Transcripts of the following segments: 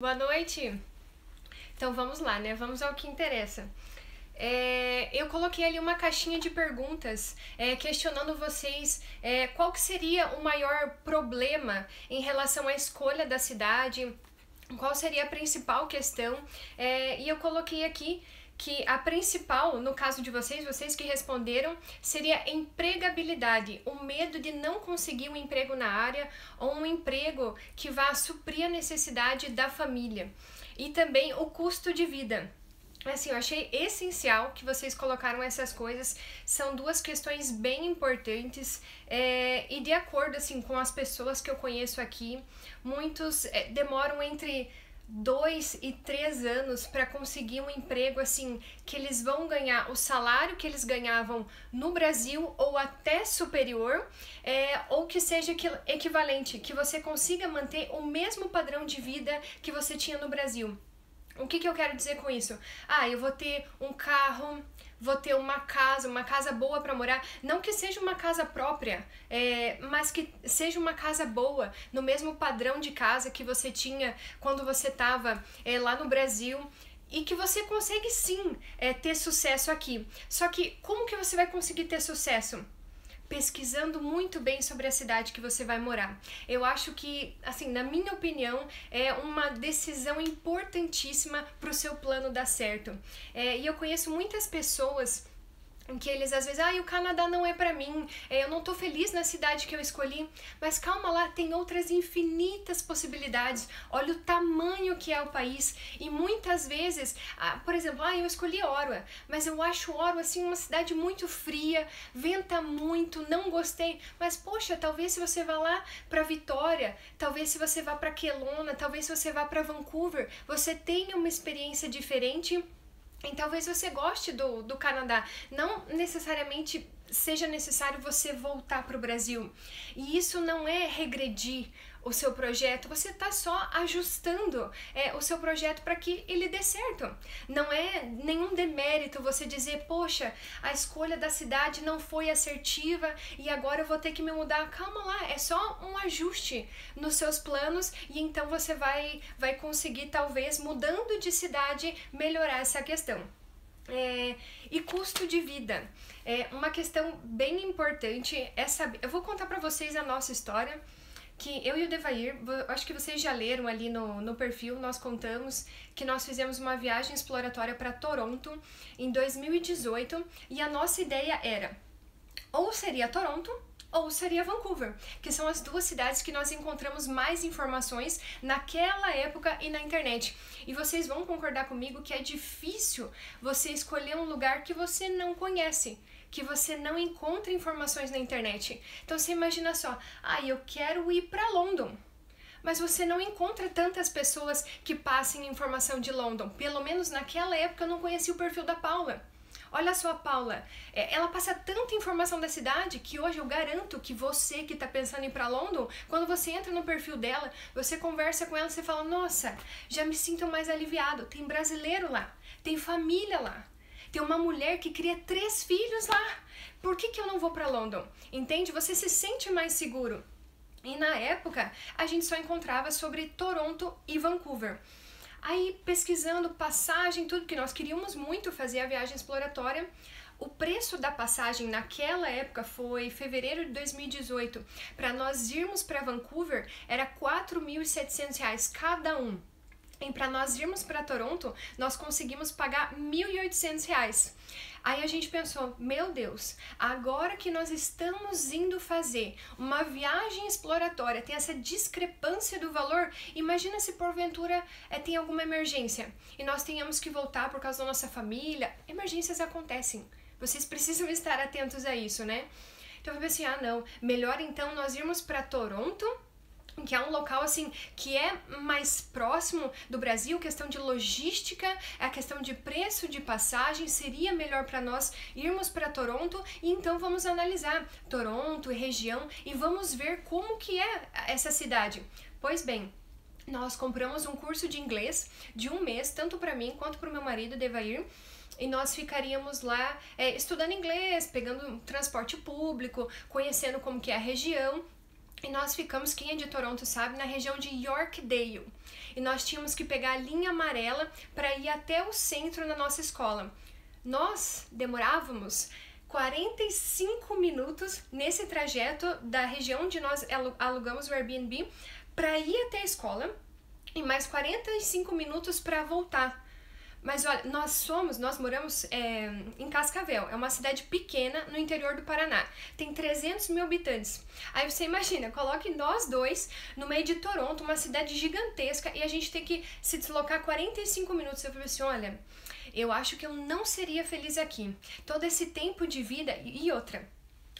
Boa noite! Então vamos lá, né? Vamos ao que interessa. Eu coloquei ali uma caixinha de perguntas questionando vocês qual que seria o maior problema em relação à escolha da cidade, qual seria a principal questão, e eu coloquei aqui que a principal, no caso de vocês que responderam, seria empregabilidade, o medo de não conseguir um emprego na área ou um emprego que vá suprir a necessidade da família. E também o custo de vida. Assim, eu achei essencial que vocês colocaram essas coisas, são duas questões bem importantes e de acordo assim com as pessoas que eu conheço aqui, muitos demoram entre 2 e 3 anos para conseguir um emprego assim que eles vão ganhar o salário que eles ganhavam no Brasil ou até superior, ou que seja equivalente, que você consiga manter o mesmo padrão de vida que você tinha no Brasil. O que eu quero dizer com isso? Eu vou ter um carro, vou ter uma casa boa para morar. Não que seja uma casa própria, mas que seja uma casa boa, no mesmo padrão de casa que você tinha quando você estava lá no Brasil. E que você consegue sim ter sucesso aqui. Só que como que você vai conseguir ter sucesso? Pesquisando muito bem sobre a cidade que você vai morar. Eu acho que, assim, na minha opinião, é uma decisão importantíssima para o seu plano dar certo. E eu conheço muitas pessoas em que eles às vezes, o Canadá não é pra mim, eu não tô feliz na cidade que eu escolhi, mas calma lá, tem outras infinitas possibilidades, olha o tamanho que é o país, e muitas vezes, por exemplo, eu escolhi Ottawa, mas eu acho Ottawa assim uma cidade muito fria, venta muito, não gostei, mas poxa, talvez se você vá lá pra Vitória, talvez se você vá pra Kelowna, talvez se você vá pra Vancouver, você tenha uma experiência diferente. E talvez você goste do Canadá, não necessariamente seja necessário você voltar para o Brasil. E isso não é regredir o seu projeto, você está só ajustando o seu projeto para que ele dê certo. Não é nenhum demérito você dizer, poxa, a escolha da cidade não foi assertiva e agora eu vou ter que me mudar. Calma lá, é só um ajuste nos seus planos e então você vai conseguir, talvez, mudando de cidade, melhorar essa questão. E custo de vida. Uma questão bem importante é saber. Eu vou contar para vocês a nossa história, que eu e o Devair, acho que vocês já leram ali no perfil, nós contamos que nós fizemos uma viagem exploratória para Toronto em 2018 e a nossa ideia era, ou seria Toronto, ou seria Vancouver, que são as duas cidades que nós encontramos mais informações naquela época e na internet. E vocês vão concordar comigo que é difícil você escolher um lugar que você não conhece, que você não encontra informações na internet. Então você imagina só, eu quero ir para London, mas você não encontra tantas pessoas que passem informação de London. Pelo menos naquela época eu não conhecia o perfil da Paula. Olha só a Paula, ela passa tanta informação da cidade que hoje eu garanto que você que está pensando em ir para London, quando você entra no perfil dela, você conversa com ela e você fala, nossa, já me sinto mais aliviado, tem brasileiro lá, tem família lá, tem uma mulher que cria 3 filhos lá, por que eu não vou para London? Entende? Você se sente mais seguro. E na época, a gente só encontrava sobre Toronto e Vancouver. Aí, pesquisando passagem, tudo, que nós queríamos muito fazer a viagem exploratória, o preço da passagem naquela época foi fevereiro de 2018. Para nós irmos para Vancouver, era R$4.700 cada um. E para nós irmos para Toronto, nós conseguimos pagar R$1.800. Aí a gente pensou, meu Deus, agora que nós estamos indo fazer uma viagem exploratória, tem essa discrepância do valor, imagina se porventura tem alguma emergência e nós tenhamos que voltar por causa da nossa família. Emergências acontecem, vocês precisam estar atentos a isso, né? Então eu falei assim, não, melhor então nós irmos para Toronto, que é um local assim que é mais próximo do Brasil, questão de logística, a questão de preço de passagem, seria melhor para nós irmos para Toronto e então vamos analisar Toronto e região e vamos ver como que é essa cidade. Pois bem, nós compramos um curso de inglês de 1 mês, tanto para mim quanto para o meu marido, Devair, e nós ficaríamos lá estudando inglês, pegando transporte público, conhecendo como que é a região. E nós ficamos, quem é de Toronto sabe, na região de Yorkdale. E nós tínhamos que pegar a linha amarela para ir até o centro na nossa escola. Nós demorávamos 45 minutos nesse trajeto da região onde nós alugamos o Airbnb para ir até a escola e mais 45 minutos para voltar. Mas olha, nós moramos em Cascavel, é uma cidade pequena no interior do Paraná, tem 300 mil habitantes. Aí você imagina, coloque nós dois no meio de Toronto, uma cidade gigantesca, e a gente tem que se deslocar 45 minutos. Eu falei assim, olha, eu acho que eu não seria feliz aqui. Todo esse tempo de vida, e outra,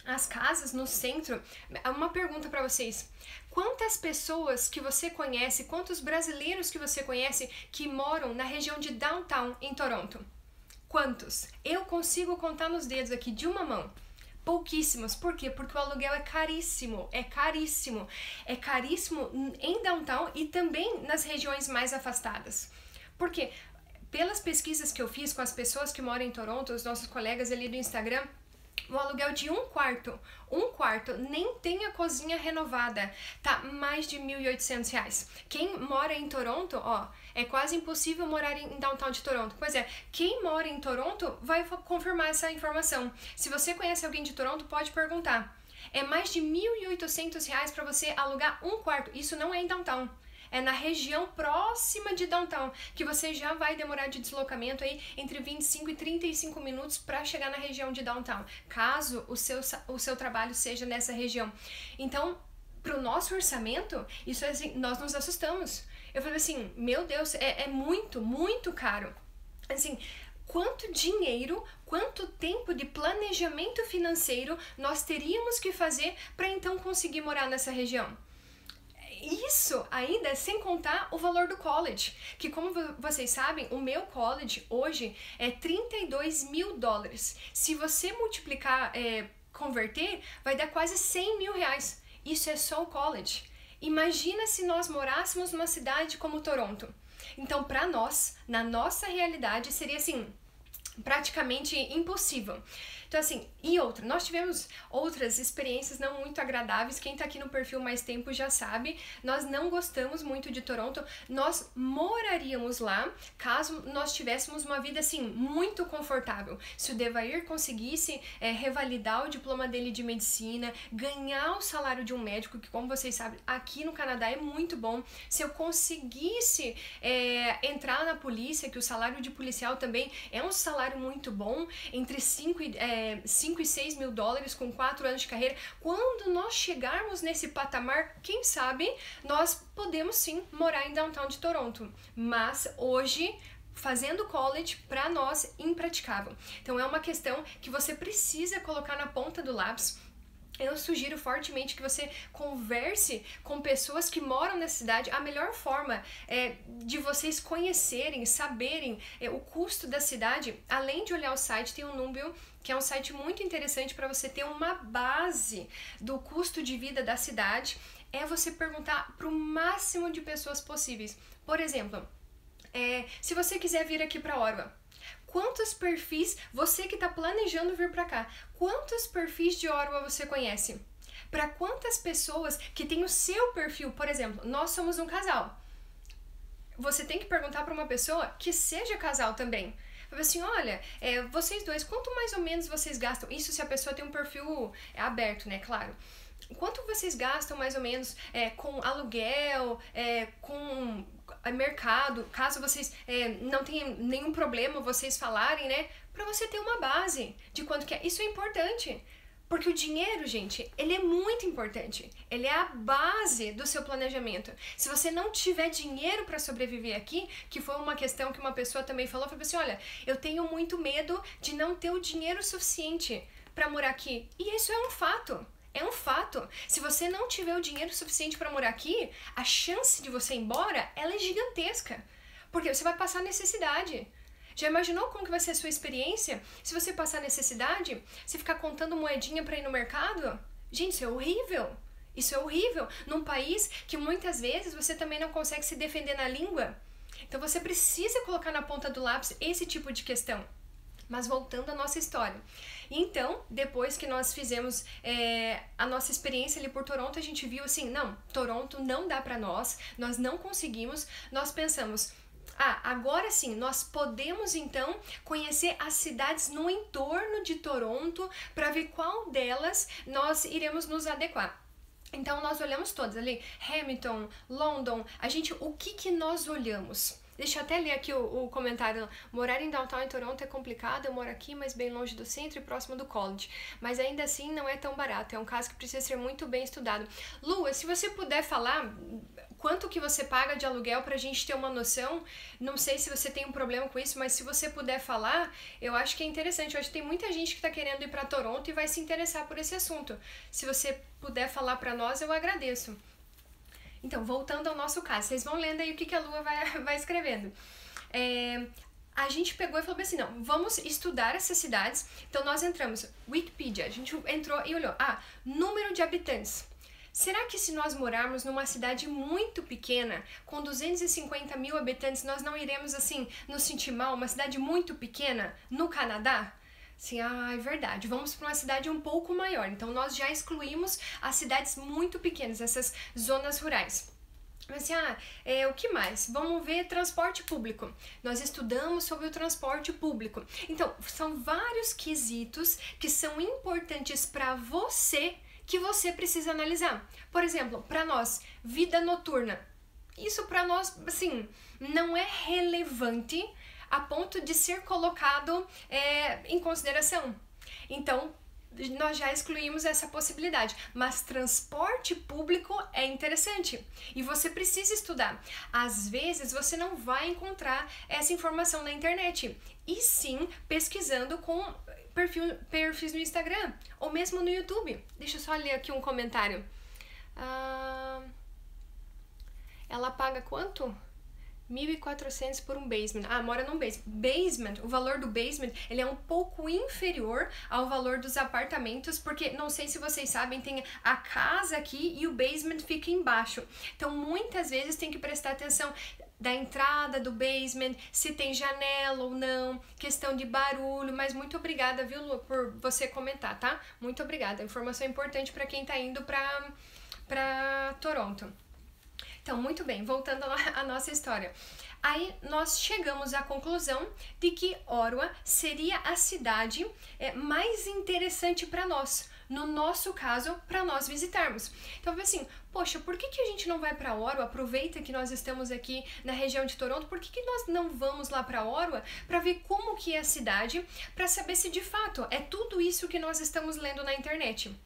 as casas no centro, uma pergunta para vocês. Quantas pessoas que você conhece, quantos brasileiros que você conhece que moram na região de Downtown em Toronto? Quantos? Eu consigo contar nos dedos aqui de uma mão. Pouquíssimos. Por quê? Porque o aluguel é caríssimo, é caríssimo. É caríssimo em Downtown e também nas regiões mais afastadas. Por quê? Pelas pesquisas que eu fiz com as pessoas que moram em Toronto, os nossos colegas ali do Instagram, o aluguel de um quarto, nem tem a cozinha renovada, tá mais de R$1.800. Quem mora em Toronto, ó, é quase impossível morar em Downtown de Toronto. Pois é, quem mora em Toronto vai confirmar essa informação. Se você conhece alguém de Toronto, pode perguntar. É mais de R$1.800 para você alugar um quarto. Isso não é em Downtown. É na região próxima de Downtown, que você já vai demorar de deslocamento aí entre 25 e 35 minutos para chegar na região de Downtown, caso o seu trabalho seja nessa região. Então, para o nosso orçamento, isso é assim, nós nos assustamos. Eu falei assim, meu Deus, é muito, muito caro. Assim, quanto dinheiro, quanto tempo de planejamento financeiro nós teríamos que fazer para então conseguir morar nessa região? Isso ainda sem contar o valor do college, que como vocês sabem, o meu college hoje é $32.000. Se você multiplicar, converter, vai dar quase R$100.000. Isso é só o college. Imagina se nós morássemos numa cidade como Toronto. Então, para nós, na nossa realidade, seria assim, praticamente impossível. Então assim, e outra, nós tivemos outras experiências não muito agradáveis, quem tá aqui no perfil mais tempo já sabe, nós não gostamos muito de Toronto, nós moraríamos lá caso nós tivéssemos uma vida assim, muito confortável. Se o Devair conseguisse revalidar o diploma dele de medicina, ganhar o salário de um médico, que como vocês sabem, aqui no Canadá é muito bom, se eu conseguisse entrar na polícia, que o salário de policial também é um salário muito bom, entre 5 e 6 mil dólares com 4 anos de carreira. Quando nós chegarmos nesse patamar, quem sabe nós podemos sim morar em Downtown de Toronto. Mas hoje, fazendo college, para nós, impraticável. Então é uma questão que você precisa colocar na ponta do lápis. Eu sugiro fortemente que você converse com pessoas que moram na cidade. A melhor forma de vocês conhecerem, saberem o custo da cidade, além de olhar o site, tem o Numbeo, que é um site muito interessante para você ter uma base do custo de vida da cidade, é você perguntar para o máximo de pessoas possíveis. Por exemplo, se você quiser vir aqui para Ottawa, quantos perfis, você que está planejando vir para cá, quantos perfis de Ottawa você conhece? Para quantas pessoas que tem o seu perfil, por exemplo, nós somos um casal. Você tem que perguntar para uma pessoa que seja casal também. Fala assim, olha, vocês dois, quanto mais ou menos vocês gastam? Isso se a pessoa tem um perfil aberto, né, claro. Quanto vocês gastam mais ou menos com aluguel, com mercado, caso vocês não tenham nenhum problema vocês falarem, né? Pra você ter uma base de quanto que é. Isso é importante. Porque o dinheiro, gente, ele é muito importante. Ele é a base do seu planejamento. Se você não tiver dinheiro para sobreviver aqui, que foi uma questão que uma pessoa também falou assim, olha, eu tenho muito medo de não ter o dinheiro suficiente para morar aqui. E isso é um fato. É um fato. Se você não tiver o dinheiro suficiente para morar aqui, a chance de você ir embora, ela é gigantesca. Porque você vai passar necessidade. Já imaginou como que vai ser a sua experiência se você passar necessidade? Se ficar contando moedinha para ir no mercado? Gente, isso é horrível. Isso é horrível. Num país que muitas vezes você também não consegue se defender na língua. Então você precisa colocar na ponta do lápis esse tipo de questão. Mas voltando à nossa história. Então, depois que nós fizemos a nossa experiência ali por Toronto, a gente viu assim, não, Toronto não dá pra nós não conseguimos, nós pensamos, agora sim, nós podemos então conhecer as cidades no entorno de Toronto para ver qual delas nós iremos nos adequar. Então nós olhamos todas ali, Hamilton, London, o que nós olhamos? Deixa eu até ler aqui o comentário. Morar em downtown em Toronto é complicado, eu moro aqui, mas bem longe do centro e próximo do college. Mas ainda assim não é tão barato, é um caso que precisa ser muito bem estudado. Lua, se você puder falar quanto que você paga de aluguel pra gente ter uma noção, não sei se você tem um problema com isso, mas se você puder falar, eu acho que é interessante. Eu acho que tem muita gente que tá querendo ir pra Toronto e vai se interessar por esse assunto. Se você puder falar pra nós, eu agradeço. Então, voltando ao nosso caso, vocês vão lendo aí o que a Lua vai escrevendo. A gente pegou e falou assim, não, vamos estudar essas cidades. Então, nós entramos, Wikipedia, a gente entrou e olhou, número de habitantes. Será que se nós morarmos numa cidade muito pequena, com 250 mil habitantes, nós não iremos, assim, nos sentir mal? Uma cidade muito pequena no Canadá? Assim, é verdade, vamos para uma cidade um pouco maior. Então, nós já excluímos as cidades muito pequenas, essas zonas rurais. Mas assim, o que mais? Vamos ver transporte público. Nós estudamos sobre o transporte público. Então, são vários quesitos que são importantes para você, que você precisa analisar. Por exemplo, para nós, vida noturna. Isso para nós, assim, não é relevante a ponto de ser colocado em consideração. Então, nós já excluímos essa possibilidade, mas transporte público é interessante e você precisa estudar. Às vezes você não vai encontrar essa informação na internet, e sim pesquisando com perfis no Instagram ou mesmo no YouTube. Deixa eu só ler aqui um comentário. Ela paga quanto? 1.400 por um basement. Mora num basement. Basement, o valor do basement, ele é um pouco inferior ao valor dos apartamentos, porque, não sei se vocês sabem, tem a casa aqui e o basement fica embaixo. Então, muitas vezes tem que prestar atenção da entrada do basement, se tem janela ou não, questão de barulho, mas muito obrigada, viu, Lu, por você comentar, tá? Muito obrigada. Informação importante para quem tá indo pra Toronto. Então, muito bem, voltando à nossa história. Aí nós chegamos à conclusão de que Ottawa seria a cidade mais interessante para nós, no nosso caso, para nós visitarmos. Então, assim, poxa, por que a gente não vai para Ottawa? Aproveita que nós estamos aqui na região de Toronto, por que nós não vamos lá para Ottawa para ver como que é a cidade, para saber se de fato é tudo isso que nós estamos lendo na internet.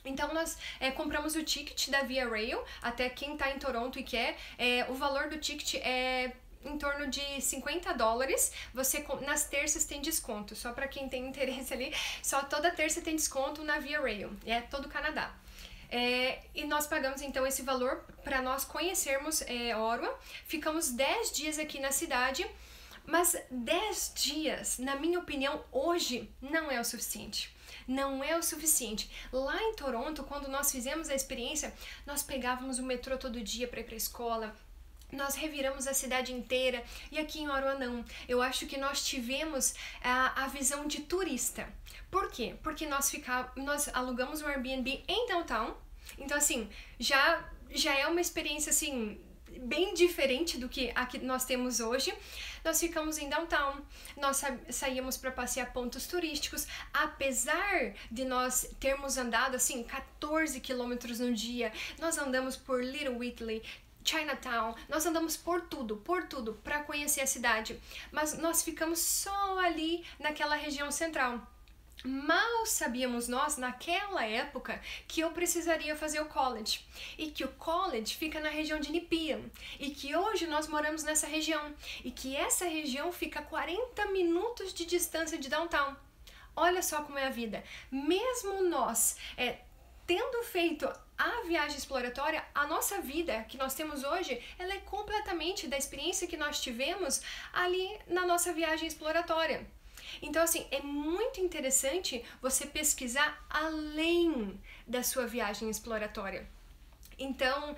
Então, nós compramos o ticket da Via Rail, até quem está em Toronto e quer, o valor do ticket é em torno de $50. Você, nas terças tem desconto, só para quem tem interesse ali, só toda terça tem desconto na Via Rail, é todo o Canadá. E nós pagamos então esse valor para nós conhecermos Ottawa, ficamos 10 dias aqui na cidade, mas 10 dias, na minha opinião, hoje não é o suficiente. Não é o suficiente. Lá em Toronto, quando nós fizemos a experiência, nós pegávamos o metrô todo dia para ir para a escola, nós reviramos a cidade inteira, e aqui em Ottawa não. Eu acho que nós tivemos a visão de turista. Por quê? Porque nós alugamos um Airbnb em downtown, então assim, já é uma experiência assim bem diferente do que a que nós temos hoje. Nós ficamos em downtown, nós saíamos para passear pontos turísticos, apesar de nós termos andado assim 14 quilômetros no dia, nós andamos por Little Italy, Chinatown, nós andamos por tudo para conhecer a cidade, mas nós ficamos só ali naquela região central. Mal sabíamos nós, naquela época, que eu precisaria fazer o college, e que o college fica na região de Nepean, e que hoje nós moramos nessa região, e que essa região fica a 40 minutos de distância de downtown. Olha só como é a vida. Mesmo nós tendo feito a viagem exploratória, a nossa vida que nós temos hoje, ela é completamente da experiência que nós tivemos ali na nossa viagem exploratória. Então, assim, é muito interessante você pesquisar além da sua viagem exploratória. Então,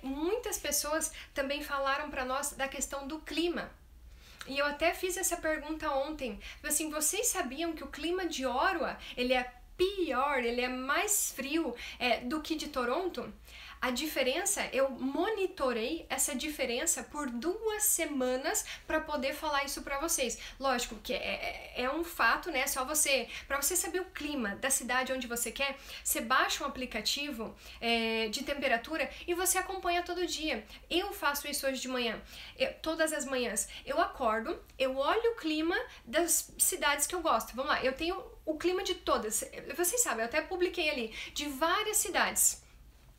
muitas pessoas também falaram para nós da questão do clima. E eu até fiz essa pergunta ontem. Assim, vocês sabiam que o clima de Ottawa, ele é pior, ele é mais frio do que de Toronto? A diferença, eu monitorei essa diferença por 2 semanas para poder falar isso para vocês. Lógico que é um fato, né? Só você, para você saber o clima da cidade onde você quer, você baixa um aplicativo de temperatura e você acompanha todo dia. Eu faço isso hoje de manhã, todas as manhãs. Eu acordo, eu olho o clima das cidades que eu gosto. Vamos lá, eu tenho o clima de todas. Vocês sabem, eu até publiquei ali, de várias cidades.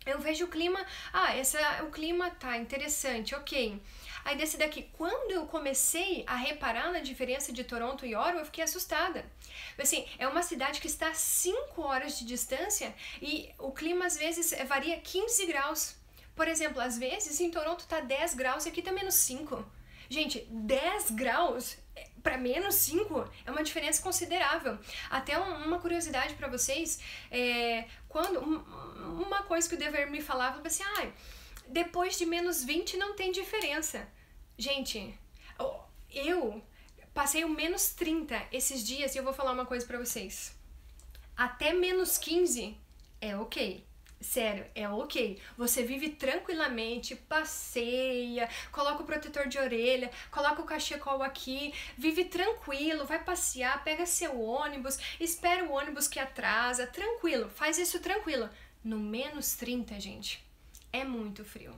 Eu vejo o clima, o clima tá interessante, ok. Aí desse daqui, quando eu comecei a reparar na diferença de Toronto e Ottawa, eu fiquei assustada. Assim, é uma cidade que está a 5 horas de distância e o clima às vezes varia 15 graus. Por exemplo, às vezes em Toronto tá 10 graus e aqui tá menos 5. Gente, 10 graus para menos 5 é uma diferença considerável. Até uma curiosidade para vocês, quando uma coisa que o Dever me falava, assim, depois de menos 20 não tem diferença. Gente, eu passei o menos 30 esses dias e eu vou falar uma coisa para vocês. Até menos 15 é ok. Sério, é ok. Você vive tranquilamente, passeia, coloca o protetor de orelha, coloca o cachecol aqui, vive tranquilo, vai passear, pega seu ônibus, espera o ônibus que atrasa, tranquilo, faz isso tranquilo. No menos 30, gente, é muito frio.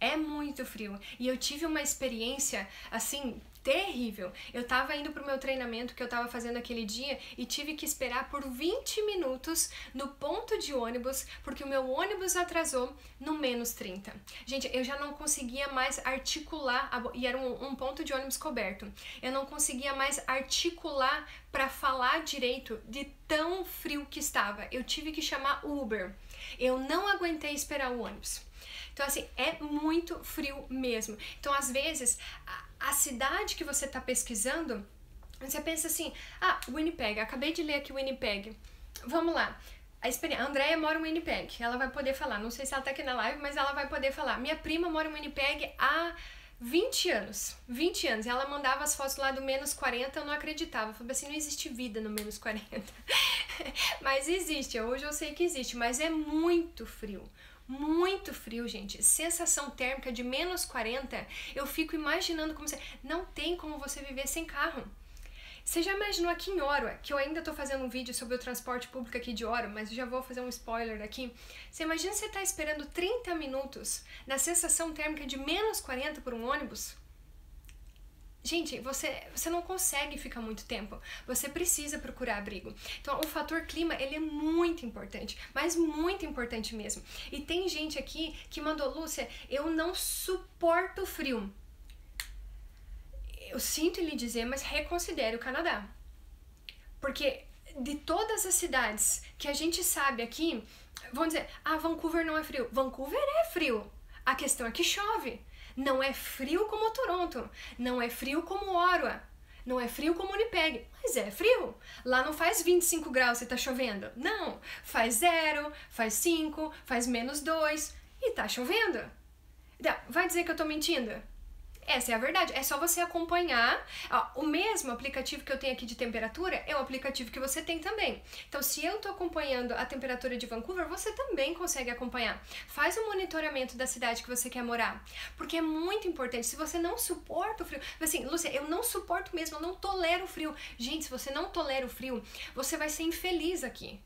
É muito frio. E eu tive uma experiência, assim, terrível. Eu tava indo pro meu treinamento que eu tava fazendo aquele dia e tive que esperar por 20 minutos no ponto de ônibus, porque o meu ônibus atrasou no menos 30. Gente, eu já não conseguia mais articular, e era um ponto de ônibus coberto. Eu não conseguia mais articular para falar direito de tão frio que estava. Eu tive que chamar Uber. Eu não aguentei esperar o ônibus. Então, assim, é muito frio mesmo. Então, às vezes, a cidade que você está pesquisando, você pensa assim, Winnipeg, acabei de ler aqui Winnipeg. Vamos lá. A Andrea mora em Winnipeg, ela vai poder falar. Não sei se ela tá aqui na live, mas ela vai poder falar. Minha prima mora em Winnipeg há 20 anos. 20 anos. Ela mandava as fotos lá do menos 40, eu não acreditava. Eu falei assim, não existe vida no menos 40. Mas existe, hoje eu sei que existe, mas é muito frio. Muito frio, gente. Sensação térmica de menos 40. Eu fico imaginando como você... Não tem como você viver sem carro. Você já imaginou aqui em Ottawa, que eu ainda tô fazendo um vídeo sobre o transporte público aqui de Ottawa, mas eu já vou fazer um spoiler daqui. Você imagina você tá esperando 30 minutos na sensação térmica de menos 40 por um ônibus? Gente, você não consegue ficar muito tempo. Você precisa procurar abrigo. Então, o fator clima, ele é muito importante, mas muito importante mesmo. E tem gente aqui que mandou, Lúcia, eu não suporto frio. Eu sinto lhe dizer, mas reconsidere o Canadá. Porque de todas as cidades que a gente sabe aqui, vão dizer, Vancouver não é frio. Vancouver é frio. A questão é que chove. Não é frio como Toronto, não é frio como Ottawa, não é frio como Winnipeg, mas é frio. Lá não faz 25 graus e tá chovendo. Não, faz 0, faz 5, faz menos 2 e tá chovendo. Vai dizer que eu tô mentindo? Essa é a verdade, é só você acompanhar. O mesmo aplicativo que eu tenho aqui de temperatura é o aplicativo que você tem também. Então, se eu tô acompanhando a temperatura de Vancouver, você também consegue acompanhar. Faz um monitoramento da cidade que você quer morar, porque é muito importante. Se você não suporta o frio, assim, Lúcia, eu não suporto mesmo, eu não tolero o frio. Gente, se você não tolera o frio, você vai ser infeliz aqui.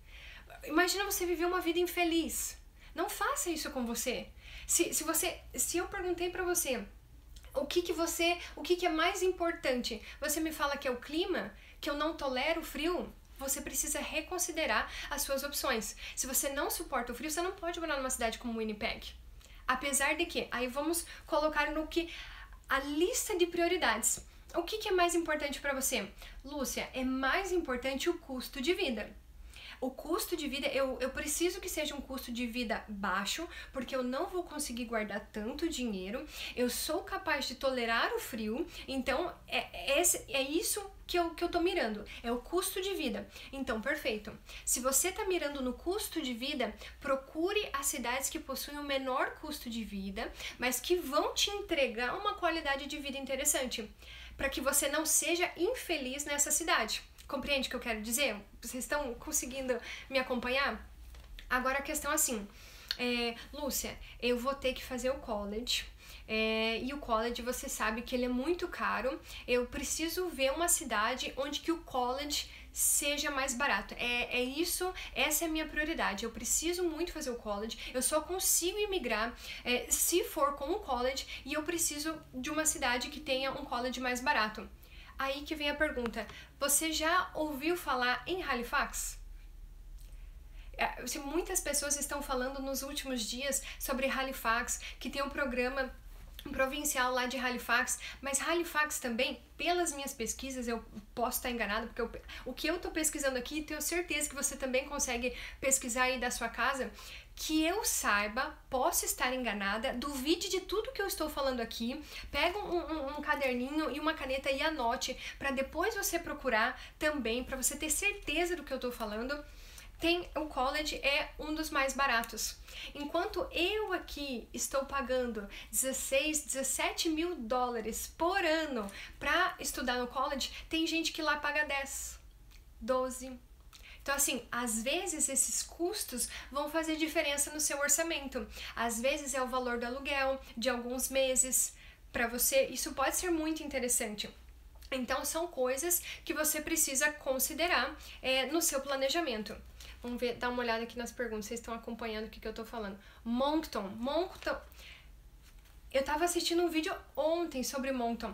Imagina você viver uma vida infeliz. Não faça isso com você. Se eu perguntei pra você, o que é mais importante? Você me fala que é o clima, que eu não tolero o frio? Você precisa reconsiderar as suas opções. Se você não suporta o frio, você não pode morar numa cidade como Winnipeg. Apesar de que, aí vamos colocar no que a lista de prioridades. O que é mais importante para você? Lúcia, é mais importante o custo de vida. O custo de vida, eu preciso que seja um custo de vida baixo, porque eu não vou conseguir guardar tanto dinheiro, eu sou capaz de tolerar o frio, então é isso que eu tô mirando, é o custo de vida. Então, perfeito. Se você tá mirando no custo de vida, procure as cidades que possuem o menor custo de vida, mas que vão te entregar uma qualidade de vida interessante. para que você não seja infeliz nessa cidade. Compreende o que eu quero dizer? Vocês estão conseguindo me acompanhar? Agora a questão é assim, Lúcia, eu vou ter que fazer o college, e o college você sabe que ele é muito caro, eu preciso ver uma cidade onde que o college seja mais barato. Essa é a minha prioridade. Eu preciso muito fazer o college, eu só consigo imigrar se for com o college e eu preciso de uma cidade que tenha um college mais barato. Aí que vem a pergunta, você já ouviu falar em Halifax? Muitas pessoas estão falando nos últimos dias sobre Halifax, que tem um programa provincial lá de Halifax, mas Halifax também, pelas minhas pesquisas, eu posso estar enganada, porque o que eu estou pesquisando aqui, tenho certeza que você também consegue pesquisar aí da sua casa, que eu saiba, posso estar enganada, duvide de tudo que eu estou falando aqui, pega um caderninho e uma caneta e anote, para depois você procurar também, para você ter certeza do que eu estou falando. O college é um dos mais baratos. Enquanto eu aqui estou pagando 16, 17 mil dólares por ano para estudar no college, tem gente que lá paga 10, 12. Então assim, às vezes esses custos vão fazer diferença no seu orçamento. Às vezes é o valor do aluguel de alguns meses para você. Isso pode ser muito interessante. Então são coisas que você precisa considerar no seu planejamento. Vamos ver, dar uma olhada aqui nas perguntas, vocês estão acompanhando o que eu tô falando. Moncton. Eu tava assistindo um vídeo ontem sobre Moncton.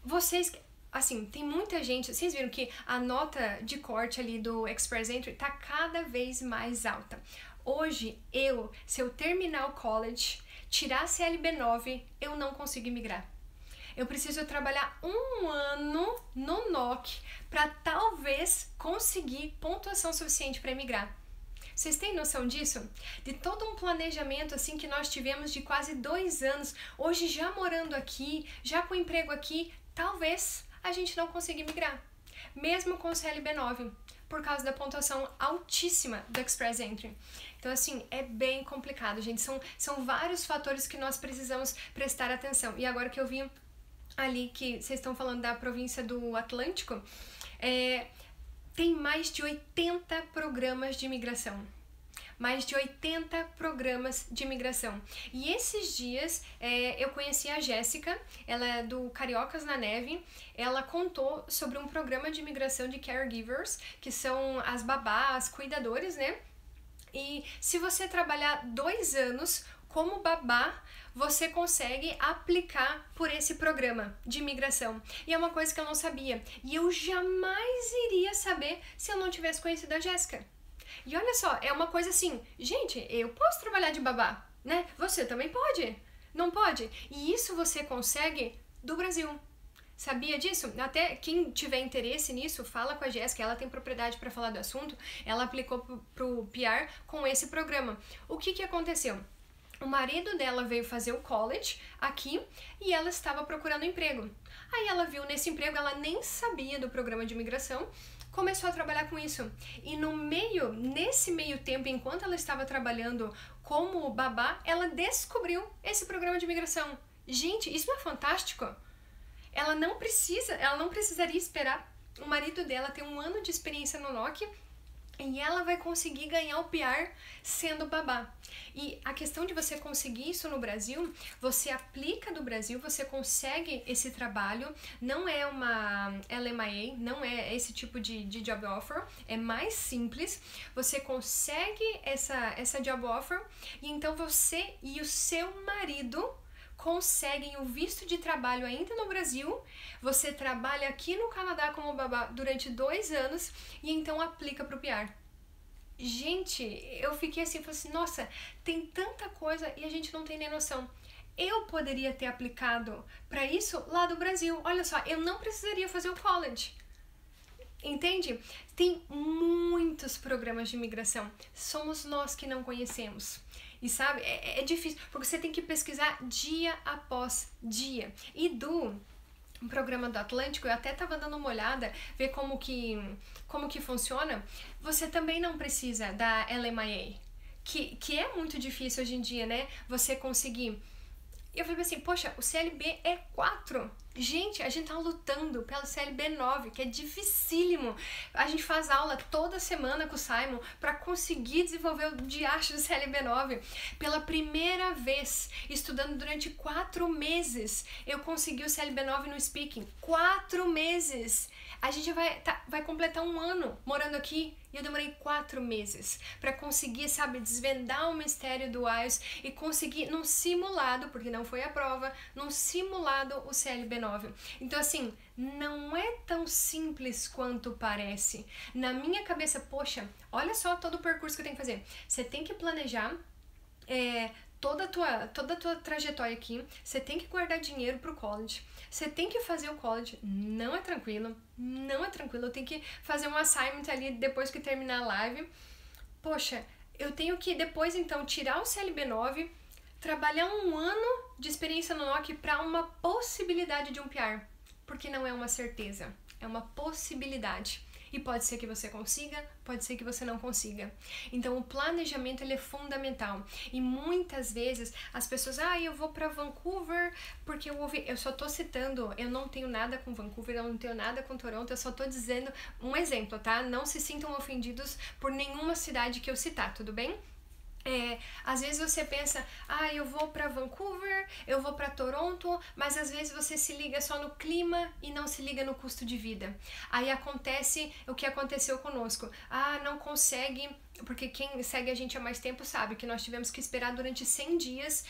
Vocês, assim, tem muita gente, vocês viram que a nota de corte ali do Express Entry tá cada vez mais alta. Hoje, se eu terminar o college, tirar a CLB9, eu não consigo imigrar. Eu preciso trabalhar 1 ano no NOC para talvez conseguir pontuação suficiente para emigrar. Vocês têm noção disso? De todo um planejamento assim que nós tivemos de quase 2 anos, hoje já morando aqui, já com emprego aqui, talvez a gente não consiga emigrar, mesmo com o CLB9, por causa da pontuação altíssima do Express Entry. Então assim, é bem complicado, gente, são vários fatores que nós precisamos prestar atenção. E agora que eu vi ali que vocês estão falando da província do Atlântico, tem mais de 80 programas de imigração. Mais de 80 programas de imigração. E esses dias eu conheci a Jéssica, ela é do Cariocas na Neve, ela contou sobre um programa de imigração de caregivers, que são as babás, cuidadores, né? E se você trabalhar 2 anos como babá, você consegue aplicar por esse programa de imigração. E é uma coisa que eu não sabia. E eu jamais iria saber se eu não tivesse conhecido a Jéssica. E olha só, é uma coisa assim, gente, eu posso trabalhar de babá, né? Você também pode, não pode? E isso você consegue do Brasil. Sabia disso? Até quem tiver interesse nisso, fala com a Jéssica, ela tem propriedade para falar do assunto. Ela aplicou pro PR com esse programa. O que aconteceu? O marido dela veio fazer o college aqui e ela estava procurando emprego. Aí ela viu nesse emprego, ela nem sabia do programa de imigração, começou a trabalhar com isso. E nesse meio tempo, enquanto ela estava trabalhando como babá, ela descobriu esse programa de imigração. Gente, isso não é fantástico? Ela não precisaria esperar o marido dela ter 1 ano de experiência no NOC e ela vai conseguir ganhar o PR sendo babá. E a questão de você conseguir isso no Brasil, você aplica do Brasil, você consegue esse trabalho, não é uma LMIA, não é esse tipo de job offer, é mais simples, você consegue essa job offer e então você e o seu marido conseguem o visto de trabalho ainda no Brasil, você trabalha aqui no Canadá como babá durante 2 anos e então aplica para o PR. Gente, eu fiquei assim, falei assim, nossa, tem tanta coisa e a gente não tem nem noção. Eu poderia ter aplicado para isso lá do Brasil. Olha só, eu não precisaria fazer o college. Entende? Tem muitos programas de imigração. Somos nós que não conhecemos. E sabe, é difícil, porque você tem que pesquisar dia após dia. E do programa do Atlântico, eu até tava dando uma olhada, ver como que funciona. Você também não precisa da LMIA, que é muito difícil hoje em dia, né? Você conseguir. Eu falei assim, poxa, o CLB é 4. Gente, a gente tá lutando pelo CLB9, que é dificílimo. A gente faz aula toda semana com o Simon para conseguir desenvolver o diacho do CLB9. Pela primeira vez, estudando durante 4 meses, eu consegui o CLB9 no speaking. 4 meses! A gente vai completar 1 ano morando aqui e eu demorei 4 meses para conseguir, sabe, desvendar o mistério do IELTS e conseguir num simulado, porque não foi a prova, num simulado o CLB9. Então, assim, não é tão simples quanto parece. Na minha cabeça, poxa, olha só todo o percurso que eu tenho que fazer. Você tem que planejar toda a tua trajetória aqui, você tem que guardar dinheiro pro college, você tem que fazer o college, não é tranquilo, eu tenho que fazer um assignment ali depois que terminar a live. Poxa, eu tenho que depois então tirar o CLB9, trabalhar 1 ano de experiência no NOC para uma possibilidade de um PR, porque não é uma certeza, é uma possibilidade. E pode ser que você consiga, pode ser que você não consiga. Então o planejamento ele é fundamental. E muitas vezes as pessoas, eu vou para Vancouver porque eu só tô citando, eu não tenho nada com Vancouver, eu não tenho nada com Toronto, eu só tô dizendo um exemplo, tá? Não se sintam ofendidos por nenhuma cidade que eu citar, tudo bem? Às vezes você pensa, eu vou pra Vancouver, eu vou pra Toronto, mas às vezes você se liga só no clima e não se liga no custo de vida. Aí acontece o que aconteceu conosco. Não consegue, porque quem segue a gente há mais tempo sabe que nós tivemos que esperar durante 100 dias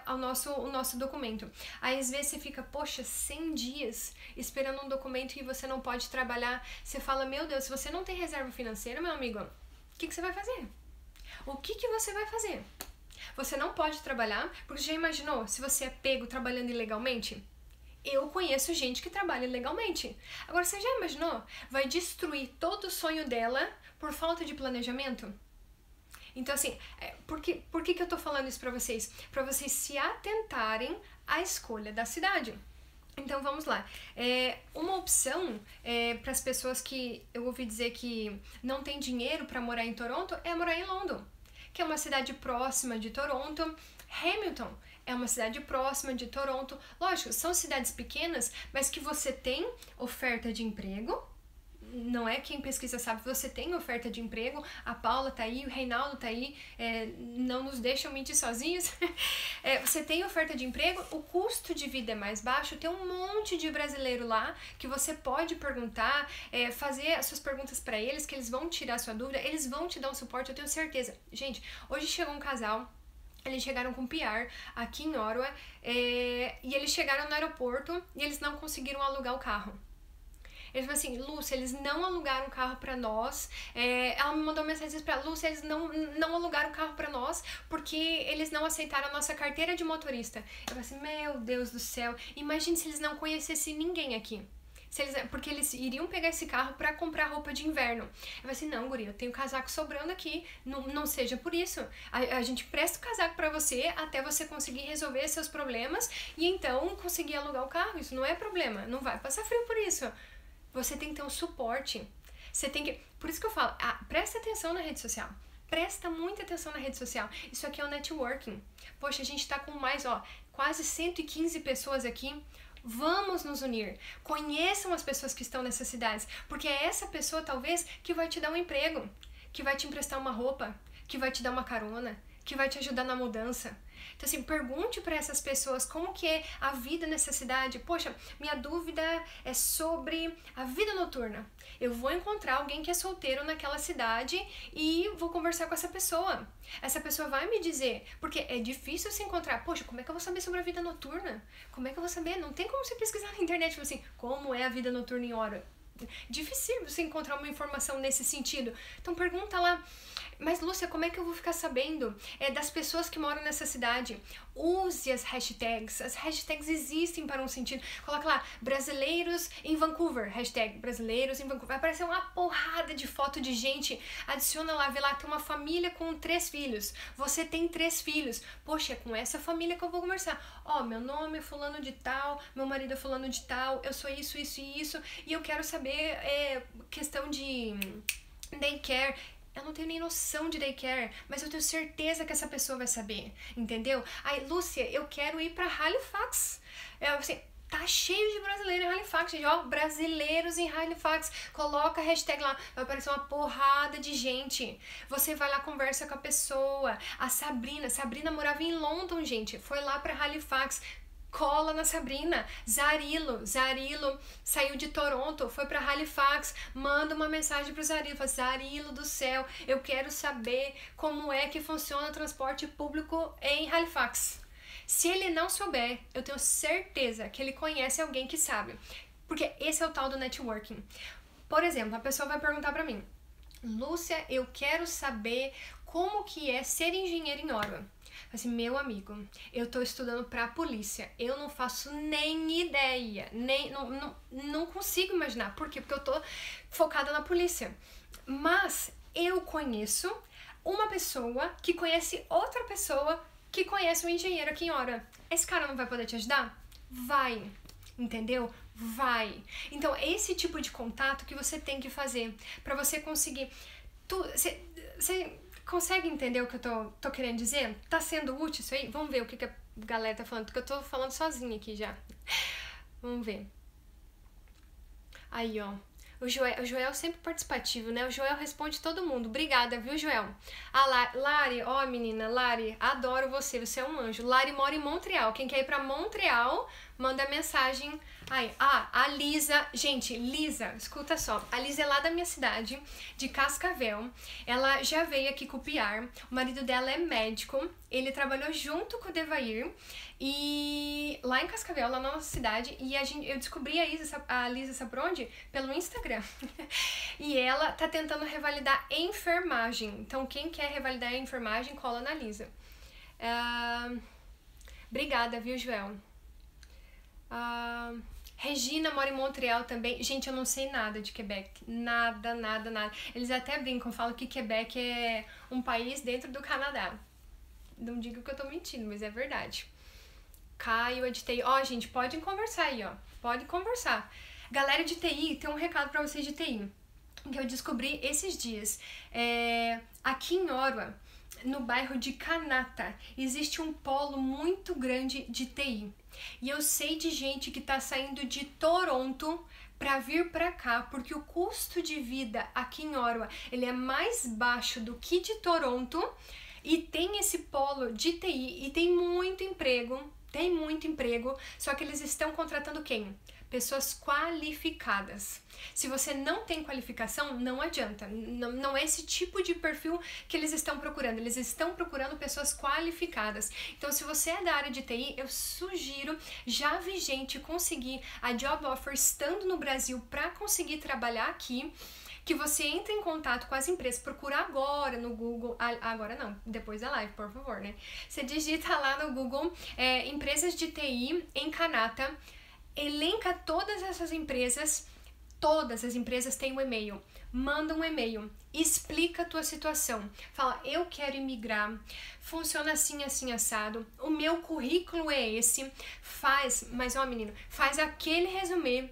o nosso documento. Aí às vezes você fica, poxa, 100 dias esperando um documento e você não pode trabalhar. Você fala, meu Deus, se você não tem reserva financeira, meu amigo, o que você vai fazer? O que você vai fazer? Você não pode trabalhar, porque já imaginou se você é pego trabalhando ilegalmente? Eu conheço gente que trabalha ilegalmente. Agora, você já imaginou? Vai destruir todo o sonho dela por falta de planejamento? Então, assim, por que eu tô falando isso pra vocês? Pra vocês se atentarem à escolha da cidade. Então vamos lá. Uma opção para as pessoas que eu ouvi dizer que não tem dinheiro para morar em Toronto é morar em London, que é uma cidade próxima de Toronto. Hamilton é uma cidade próxima de Toronto. Lógico, são cidades pequenas, mas que você tem oferta de emprego. Não é quem pesquisa sabe, você tem oferta de emprego, a Paula tá aí, o Reinaldo tá aí, não nos deixam mentir sozinhos. Você tem oferta de emprego, o custo de vida é mais baixo, tem um monte de brasileiro lá que você pode perguntar, fazer as suas perguntas para eles, que eles vão tirar a sua dúvida, eles vão te dar um suporte, eu tenho certeza. Gente, hoje chegou um casal, eles chegaram com PR aqui em Ottawa, e eles chegaram no aeroporto e eles não conseguiram alugar o carro. Eles falaram assim, Lúcia, eles não alugaram o carro pra nós. Ela me mandou mensagem pra Lúcia, eles não alugaram o carro pra nós porque eles não aceitaram a nossa carteira de motorista. Eu falei assim, meu Deus do céu, imagine se eles não conhecessem ninguém aqui. Porque eles iriam pegar esse carro pra comprar roupa de inverno. Eu falei assim, não, guria, eu tenho casaco sobrando aqui, não seja por isso. A gente presta o casaco pra você até você conseguir resolver seus problemas e então conseguir alugar o carro. Isso não é problema, não vai passar frio por isso. Você tem que ter um suporte. Você tem que... Por isso que eu falo, presta atenção na rede social. Presta muita atenção na rede social. Isso aqui é o networking. Poxa, a gente tá com mais, quase 115 pessoas aqui. Vamos nos unir. Conheçam as pessoas que estão nessas cidades. Porque é essa pessoa, talvez, que vai te dar um emprego. Que vai te emprestar uma roupa. Que vai te dar uma carona. Que vai te ajudar na mudança. Então, assim, pergunte para essas pessoas como que é a vida nessa cidade. Poxa, minha dúvida é sobre a vida noturna. Eu vou encontrar alguém que é solteiro naquela cidade e vou conversar com essa pessoa. Essa pessoa vai me dizer, porque é difícil se encontrar. Poxa, como é que eu vou saber sobre a vida noturna? Como é que eu vou saber? Não tem como você pesquisar na internet, assim, como é a vida noturna em Ottawa. Difícil você encontrar uma informação nesse sentido. Então pergunta lá, mas Lúcia, como é que eu vou ficar sabendo das pessoas que moram nessa cidade? Use as hashtags existem para um sentido. Coloca lá, brasileiros em Vancouver, hashtag brasileiros em Vancouver. Vai aparecer uma porrada de foto de gente, adiciona lá, vê lá, tem uma família com 3 filhos, você tem 3 filhos, poxa, é com essa família que eu vou conversar. Meu nome é fulano de tal, meu marido é fulano de tal, eu sou isso, isso e isso, e eu quero saber questão de daycare. Eu não tenho nem noção de daycare, mas eu tenho certeza que essa pessoa vai saber, entendeu? Aí, Lúcia, eu quero ir pra Halifax. Assim, Tá cheio de brasileiro em Halifax, gente, ó, brasileiros em Halifax, coloca a hashtag lá, vai aparecer uma porrada de gente, você vai lá, conversa com a pessoa, a Sabrina morava em London, gente, foi lá pra Halifax, cola na Sabrina. Zarilo saiu de Toronto, foi pra Halifax, manda uma mensagem pro Zarilo, fala, Zarilo do céu, eu quero saber como é que funciona o transporte público em Halifax. Se ele não souber, eu tenho certeza que ele conhece alguém que sabe, porque esse é o tal do networking. Por exemplo, a pessoa vai perguntar pra mim, Lúcia, eu quero saber como que é ser engenheiro em Ottawa. Assim, meu amigo, eu tô estudando pra polícia, eu não faço nem ideia, não consigo imaginar. Por quê? Porque eu tô focada na polícia. Mas eu conheço uma pessoa que conhece outra pessoa que conhece um engenheiro aqui em Ottawa. Esse cara não vai poder te ajudar? Vai, entendeu? Vai. Então, esse tipo de contato que você tem que fazer pra você conseguir... Você consegue entender o que eu tô querendo dizer? Tá sendo útil isso aí? Vamos ver o que a galera tá falando, porque eu tô falando sozinha aqui já. Vamos ver. Aí, ó. O Joel sempre participativo, né? O Joel responde todo mundo. Obrigada, viu, Joel? A Lari, ó, menina, Lari, adoro você, você é um anjo. Lari mora em Montreal. Quem quer ir pra Montreal, manda mensagem. Aí, a Lisa, gente, Lisa, escuta só. A Lisa é lá da minha cidade, de Cascavel. Ela já veio aqui copiar. O marido dela é médico. Ele trabalhou junto com o Devair. E lá em Cascavel, lá na nossa cidade, e eu descobri a Lisa, sabe por onde? Pelo Instagram. E ela tá tentando revalidar enfermagem. Então, quem quer revalidar a enfermagem, cola na Lisa. Obrigada, viu, Joel? Regina mora em Montreal também. Gente, eu não sei nada de Quebec. Nada. Eles até brincam, falam que Quebec é um país dentro do Canadá. Não digo que eu tô mentindo, mas é verdade. Caio é de TI. Ó, gente, podem conversar aí, ó. Pode conversar. Galera de TI, tem um recado pra vocês de TI que eu descobri esses dias. Aqui em Ottawa, no bairro de Kanata, existe um polo muito grande de TI. E eu sei de gente que tá saindo de Toronto para vir para cá, porque o custo de vida aqui em Ottawa, ele é mais baixo do que de Toronto, e tem esse polo de TI e tem muito emprego, só que eles estão contratando quem? Pessoas qualificadas. Se você não tem qualificação, não adianta. Não é esse tipo de perfil que eles estão procurando. Eles estão procurando pessoas qualificadas. Então, se você é da área de TI, eu sugiro, já vi gente conseguir a job offer estando no Brasil para conseguir trabalhar aqui, que você entra em contato com as empresas, procura agora no Google, agora não, depois da live, por favor, né? Você digita lá no Google, empresas de TI em Kanata, elenca todas essas empresas, todas as empresas têm um e-mail, manda um e-mail, explica a tua situação, fala, eu quero imigrar, funciona assim, assim, assado, o meu currículo é esse, mas ó menino, faz aquele resumê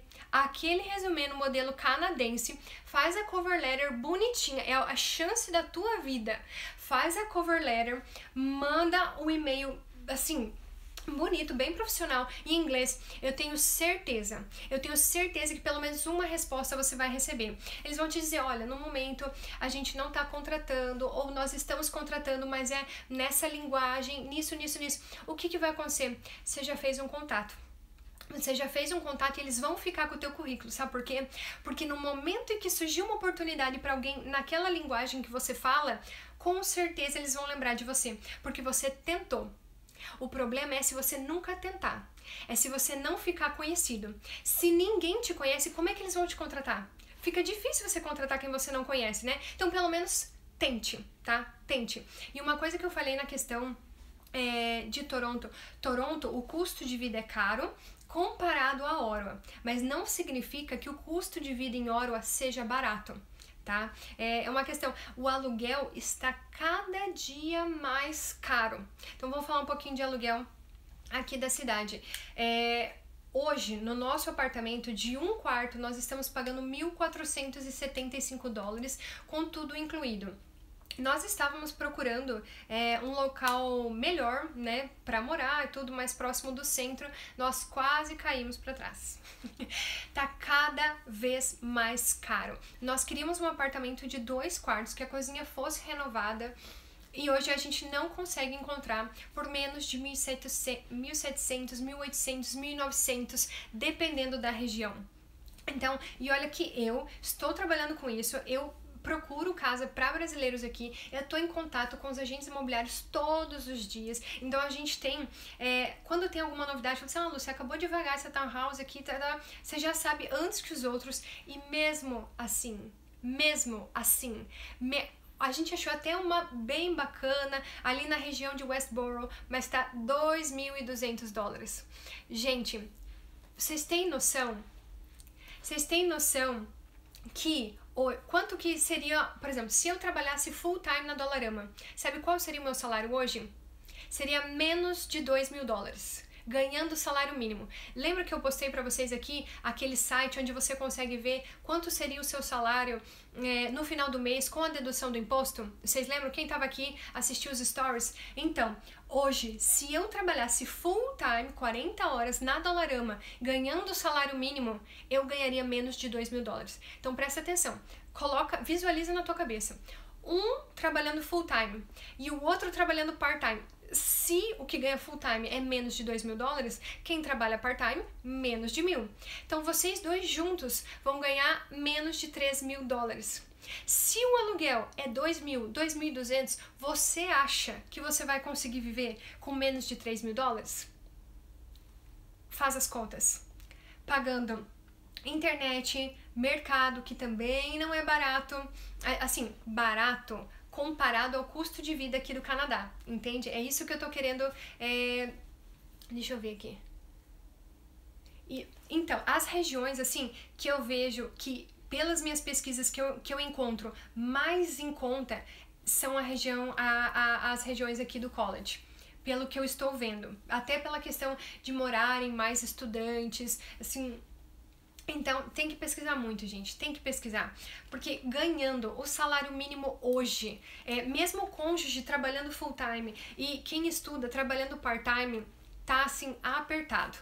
no modelo canadense, faz a cover letter bonitinha, é a chance da tua vida, faz a cover letter, manda o e-mail, assim, bonito, bem profissional, em inglês. Eu tenho certeza que pelo menos uma resposta você vai receber. Eles vão te dizer, olha, no momento a gente não tá contratando, ou nós estamos contratando, mas é nessa linguagem, nisso. O que vai acontecer? Você já fez um contato. E eles vão ficar com o teu currículo, sabe por quê? Porque no momento em que surgiu uma oportunidade para alguém naquela linguagem que você fala, com certeza eles vão lembrar de você, porque você tentou. O problema é se você nunca tentar, é se você não ficar conhecido. Se ninguém te conhece, como é que eles vão te contratar? Fica difícil você contratar quem você não conhece, né? Então, pelo menos, tente, tá? Tente. E uma coisa que eu falei na questão de Toronto, o custo de vida é caro comparado a Ottawa, mas não significa que o custo de vida em Ottawa seja barato. Tá? É uma questão, o aluguel está cada dia mais caro. Então vamos falar um pouquinho de aluguel aqui da cidade. Hoje, no nosso apartamento de um quarto, nós estamos pagando $1.475, com tudo incluído. nós estávamos procurando um local melhor, né, para morar e tudo mais próximo do centro. Nós quase caímos para trás. Tá cada vez mais caro. Nós queríamos um apartamento de 2 quartos, que a cozinha fosse renovada. E hoje a gente não consegue encontrar por menos de 1.700, 1.800, 1.900, dependendo da região. Então, e olha que eu estou trabalhando com isso, eu procuro casa para brasileiros aqui, eu tô em contato com os agentes imobiliários todos os dias, então a gente tem, quando tem alguma novidade, você fala assim, Lúcia, acabou de vagar essa townhouse aqui, você já sabe antes que os outros, e mesmo assim, a gente achou até uma bem bacana ali na região de Westboro, mas tá $2.200. Gente, vocês têm noção? Vocês têm noção que quanto que seria, por exemplo, se eu trabalhasse full time na Dollarama, sabe qual seria o meu salário hoje? Seria menos de $2.000, ganhando o salário mínimo. Lembra que eu postei pra vocês aqui aquele site onde você consegue ver quanto seria o seu salário no final do mês com a dedução do imposto? Vocês lembram? Quem tava aqui assistiu os stories? Então, hoje, se eu trabalhasse full time, 40 horas na Dollarama, ganhando o salário mínimo, eu ganharia menos de $2.000. Então presta atenção, visualiza na tua cabeça. Um trabalhando full time e o outro trabalhando part time. Se o que ganha full time é menos de $2.000, quem trabalha part time, menos de 1.000. Então vocês dois juntos vão ganhar menos de $3.000. Se o aluguel é 2.000, 2.200, você acha que você vai conseguir viver com menos de $3.000? Faz as contas. Pagando internet, mercado, que também não é barato, assim, barato comparado ao custo de vida aqui do Canadá, entende? É isso que eu tô querendo, deixa eu ver aqui. Então, as regiões, assim, que eu vejo que, pelas minhas pesquisas que eu encontro mais em conta, são as regiões aqui do college. Pelo que eu estou vendo, até pela questão de morarem mais estudantes, assim. Então, tem que pesquisar muito, gente, tem que pesquisar, porque ganhando o salário mínimo hoje, mesmo o cônjuge trabalhando full time e quem estuda trabalhando part time, tá assim, apertado.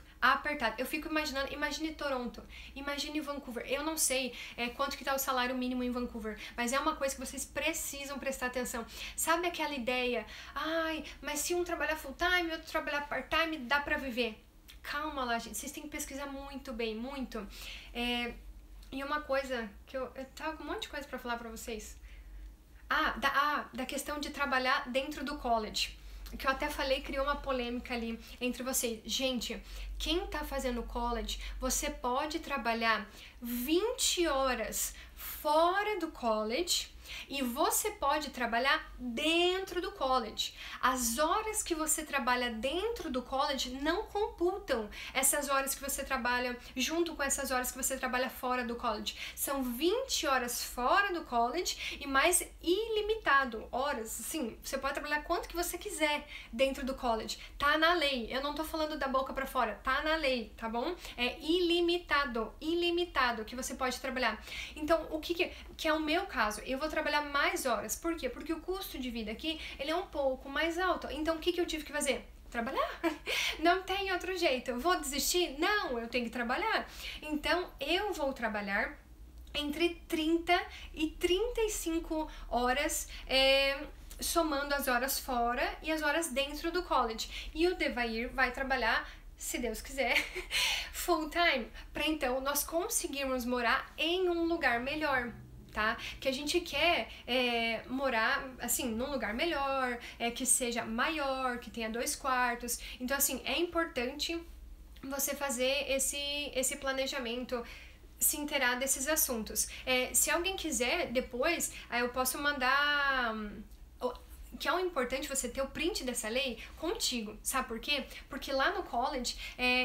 Eu fico imaginando, imagine Toronto, imagine Vancouver, eu não sei quanto que tá o salário mínimo em Vancouver, mas é uma coisa que vocês precisam prestar atenção. Sabe aquela ideia, mas se um trabalhar full time e outro trabalhar part time, dá pra viver? Calma lá, gente, vocês têm que pesquisar muito bem, muito. E uma coisa que eu tava com um monte de coisa pra falar pra vocês. Da questão de trabalhar dentro do college, que eu até falei, criou uma polêmica ali entre vocês. Gente, quem tá fazendo college, você pode trabalhar 20 horas fora do college e você pode trabalhar dentro do college. As horas que você trabalha dentro do college não computam essas horas que você trabalha junto com essas horas que você trabalha fora do college. São 20 horas fora do college e mais ilimitado horas. Sim, você pode trabalhar quanto que você quiser dentro do college. Tá na lei. Eu não tô falando da boca pra fora. Tá na lei, tá bom? É ilimitado que você pode trabalhar. Então, o que é o meu caso? Eu vou trabalhar mais horas. Por quê? Porque o custo de vida aqui, ele é um pouco mais alto. Então, o que eu tive que fazer? Trabalhar. Não tem outro jeito. Eu vou desistir? Não, eu tenho que trabalhar. Então, eu vou trabalhar entre 30 e 35 horas, somando as horas fora e as horas dentro do college. E o Devair vai trabalhar, se Deus quiser, full time, para então nós conseguirmos morar em um lugar melhor. Tá? Que a gente quer morar, assim, num lugar melhor, que seja maior, que tenha 2 quartos. Então, assim, é importante você fazer esse planejamento, se inteirar desses assuntos. Se alguém quiser, depois, eu posso mandar... que é importante você ter o print dessa lei contigo, sabe por quê? Porque lá no college,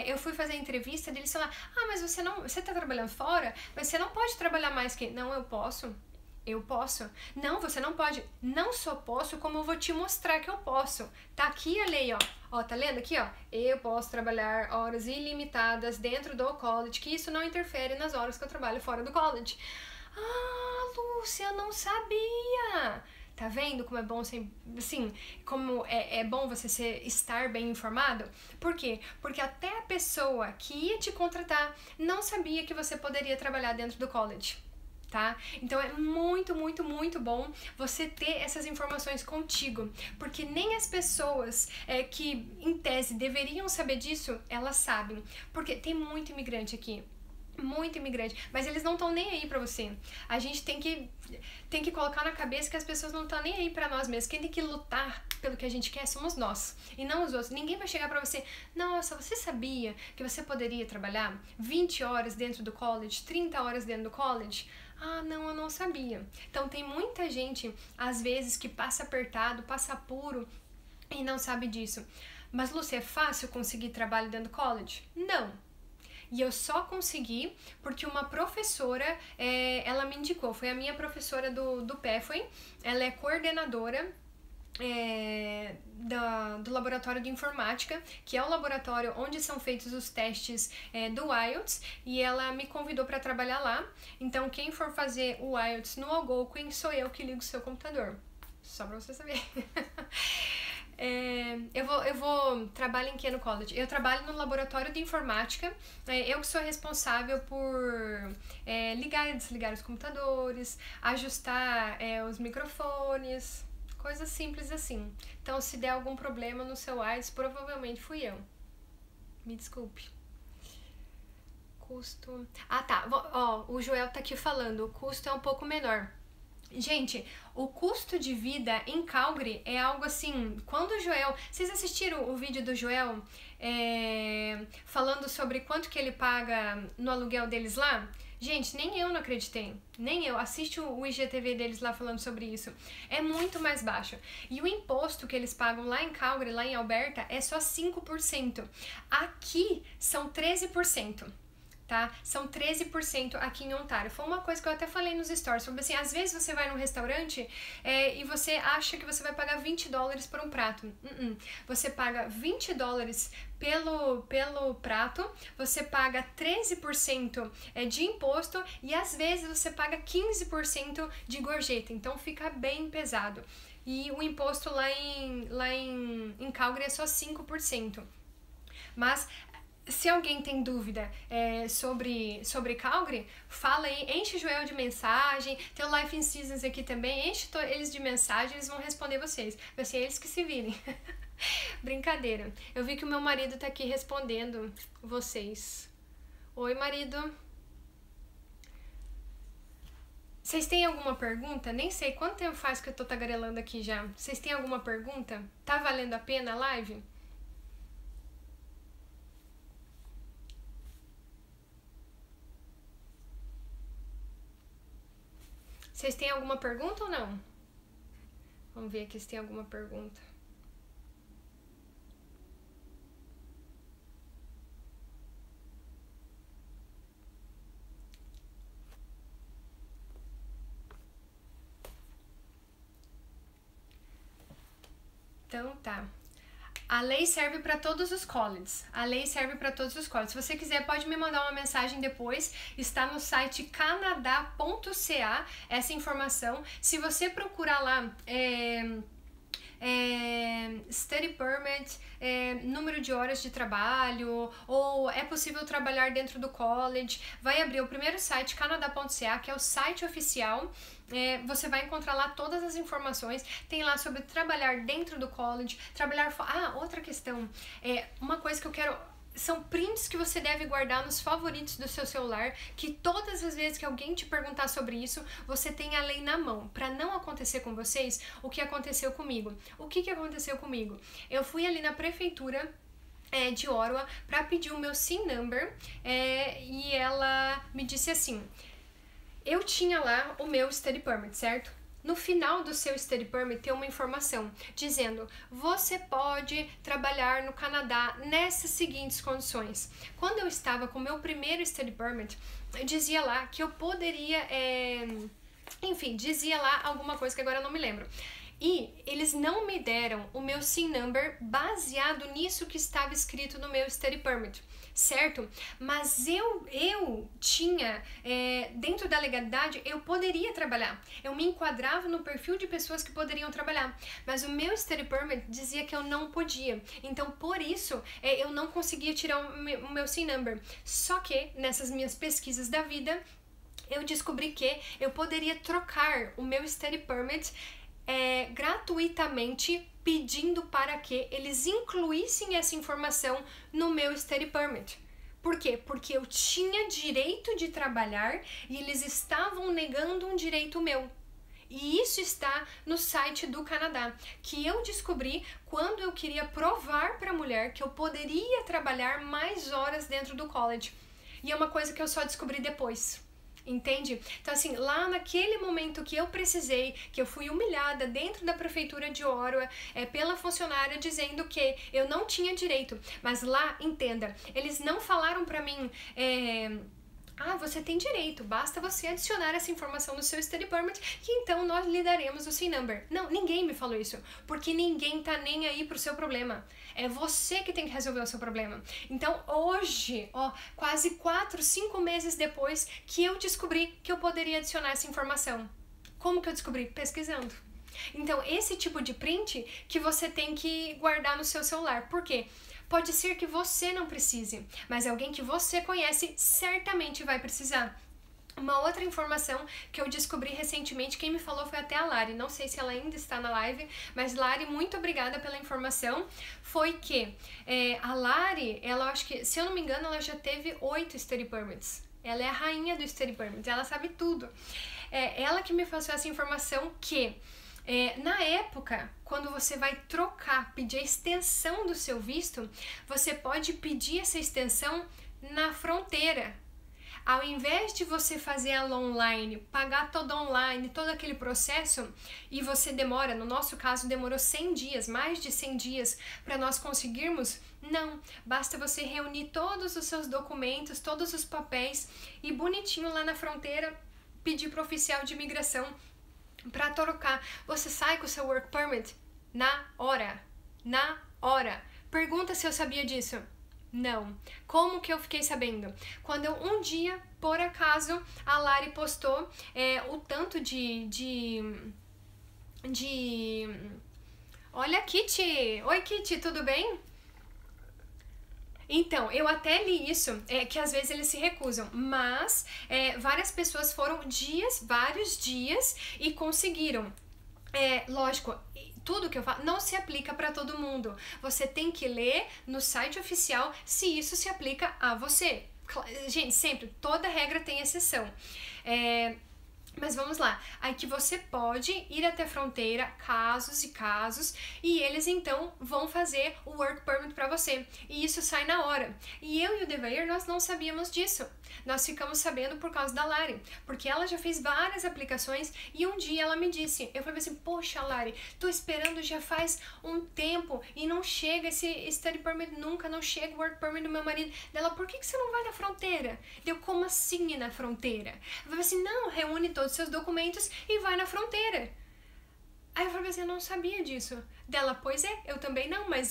eu fui fazer a entrevista deles falaram, mas você tá trabalhando fora, mas você não pode trabalhar mais que... Não, eu posso. Não, você não pode. Não só posso, como eu vou te mostrar que eu posso. Tá aqui a lei, ó, tá lendo aqui, ó? Eu posso trabalhar horas ilimitadas dentro do college, que isso não interfere nas horas que eu trabalho fora do college. Lúcia, eu não sabia. Tá vendo como é bom ser, assim, como é bom você estar bem informado? Por quê? Porque até a pessoa que ia te contratar não sabia que você poderia trabalhar dentro do college. Tá? Então é muito, muito, muito bom você ter essas informações contigo, porque nem as pessoas que em tese deveriam saber disso, elas sabem, porque tem muito imigrante aqui. Muito imigrante, mas eles não estão nem aí pra você. A gente tem que colocar na cabeça que as pessoas não estão nem aí pra nós mesmos. Quem tem que lutar pelo que a gente quer somos nós, e não os outros. Ninguém vai chegar pra você, nossa, você sabia que você poderia trabalhar 20 horas dentro do college, 30 horas dentro do college? Ah, não, eu não sabia. Então tem muita gente, às vezes, que passa apertado, passa apuro e não sabe disso. Mas, Lúcia, é fácil conseguir trabalho dentro do college? Não. E eu só consegui porque uma professora, ela me indicou, foi a minha professora do PEFOI, ela é coordenadora do laboratório de informática, que é o laboratório onde são feitos os testes do IELTS, e ela me convidou para trabalhar lá. Então quem for fazer o IELTS no Algonquin sou eu que ligo o seu computador, só pra você saber. Eu vou trabalho em que no college? Eu trabalho no laboratório de informática. Eu que sou responsável por ligar e desligar os computadores, ajustar os microfones, coisas simples assim. Então, se der algum problema no seu IELTS, provavelmente fui eu. Me desculpe. Custo... Ah, tá. Ó, o Joel tá aqui falando, o custo é um pouco menor. Gente, o custo de vida em Calgary é algo assim, quando o Joel... Vocês assistiram o vídeo do Joel falando sobre quanto que ele paga no aluguel deles lá? Gente, nem eu não acreditei, nem eu. Assiste o IGTV deles lá falando sobre isso. É muito mais baixo. E o imposto que eles pagam lá em Calgary, lá em Alberta, é só 5%. Aqui são 13%. Tá? São 13% aqui em Ontário. Foi uma coisa que eu até falei nos stories, sobre assim, às vezes você vai num restaurante e você acha que você vai pagar $20 por um prato. Você paga $20 pelo prato, você paga 13% de imposto e às vezes você paga 15% de gorjeta, então fica bem pesado. E o imposto lá em Calgary é só 5%. Mas se alguém tem dúvida sobre Calgary, fala aí, enche o Joel de mensagem, tem o Life in Seasons aqui também, enche eles de mensagem, eles vão responder vocês. Vai ser eles que se virem. Brincadeira. Eu vi que o meu marido tá aqui respondendo vocês. Oi, marido. Vocês têm alguma pergunta? Nem sei quanto tempo faz que eu tô tagarelando aqui já. Vocês têm alguma pergunta? Tá valendo a pena a live? Vocês têm alguma pergunta ou não? Vamos ver aqui se tem alguma pergunta. Então tá. A lei serve para todos os colleges. A lei serve para todos os colleges. Se você quiser, pode me mandar uma mensagem depois. Está no site canadá.ca essa informação. Se você procurar lá study permit, número de horas de trabalho, ou é possível trabalhar dentro do college, vai abrir o primeiro site, canadá.ca, que é o site oficial. Você vai encontrar lá todas as informações, tem lá sobre trabalhar dentro do college, trabalhar... outra questão, uma coisa que eu quero... São prints que você deve guardar nos favoritos do seu celular, que todas as vezes que alguém te perguntar sobre isso, você tem a lei na mão, para não acontecer com vocês o que aconteceu comigo. O que aconteceu comigo? Eu fui ali na prefeitura de Ottawa para pedir o meu SIN number e ela me disse assim, eu tinha lá o meu study permit, certo? No final do seu study permit tem uma informação dizendo você pode trabalhar no Canadá nessas seguintes condições. Quando eu estava com o meu primeiro study permit, dizia lá que eu poderia, enfim, dizia lá alguma coisa que agora eu não me lembro. E eles não me deram o meu SIN number baseado nisso que estava escrito no meu study permit. certo? Mas eu tinha, dentro da legalidade, eu poderia trabalhar. Eu me enquadrava no perfil de pessoas que poderiam trabalhar. Mas o meu study permit dizia que eu não podia. Então, por isso, eu não conseguia tirar o meu SIN number. Só que, nessas minhas pesquisas da vida, eu descobri que eu poderia trocar o meu study permit gratuitamente, pedindo para que eles incluíssem essa informação no meu study permit. Por quê? Porque eu tinha direito de trabalhar e eles estavam negando um direito meu. E isso está no site do Canadá, que eu descobri quando eu queria provar para a mulher que eu poderia trabalhar mais horas dentro do college. E é uma coisa que eu só descobri depois. Entende? Então assim, lá naquele momento que eu precisei, que eu fui humilhada dentro da prefeitura de Ottawa pela funcionária dizendo que eu não tinha direito, mas lá, entenda, eles não falaram pra mim você tem direito, basta você adicionar essa informação no seu study permit que então nós lhe daremos o SIN number. Não, ninguém me falou isso, porque ninguém tá nem aí pro seu problema. É você que tem que resolver o seu problema. Então hoje, quase 4, 5 meses depois que eu descobri que eu poderia adicionar essa informação. Como que eu descobri? Pesquisando. Então esse tipo de print que você tem que guardar no seu celular. Por quê? Pode ser que você não precise, mas alguém que você conhece certamente vai precisar. Uma outra informação que eu descobri recentemente, quem me falou foi até a Lari, não sei se ela ainda está na live, mas Lari, muito obrigada pela informação, foi que a Lari, ela acho que, se eu não me engano, ela já teve 8 study permits. Ela é a rainha do study permits, ela sabe tudo. Ela que me passou essa informação que na época, quando você vai trocar, pedir a extensão do seu visto, você pode pedir essa extensão na fronteira. Ao invés de você fazer ela online, pagar todo online, todo aquele processo, e você demora, no nosso caso demorou 100 dias, mais de 100 dias, para nós conseguirmos, não, basta você reunir todos os seus documentos, todos os papéis, e bonitinho lá na fronteira, pedir para o oficial de imigração para trocar. Você sai com o seu work permit na hora. Na hora. Pergunta se eu sabia disso. Não. Como que eu fiquei sabendo? Quando um dia, por acaso, a Lari postou o tanto de... Olha, Kitty! Oi, Kitty, tudo bem? Então, eu até li isso, que às vezes eles se recusam, mas várias pessoas foram vários dias e conseguiram. Lógico, tudo que eu falo não se aplica para todo mundo. Você tem que ler no site oficial se isso se aplica a você. Gente, sempre, toda regra tem exceção. Mas vamos lá, aí que você pode ir até a fronteira, casos e casos, e eles então vão fazer o work permit para você, e isso sai na hora. E eu e o Devair, nós não sabíamos disso, nós ficamos sabendo por causa da Lari, porque ela já fez várias aplicações, e um dia ela me disse, eu falei assim, poxa Lari, tô esperando já faz um tempo, e não chega esse study permit nunca, não chega o work permit do meu marido. Dela, por que você não vai na fronteira? Deu, como assim ir na fronteira? Eu falei assim, não, reúne todos os seus documentos e vai na fronteira. Aí eu falei assim, eu não sabia disso. Dela, pois eu também não, mas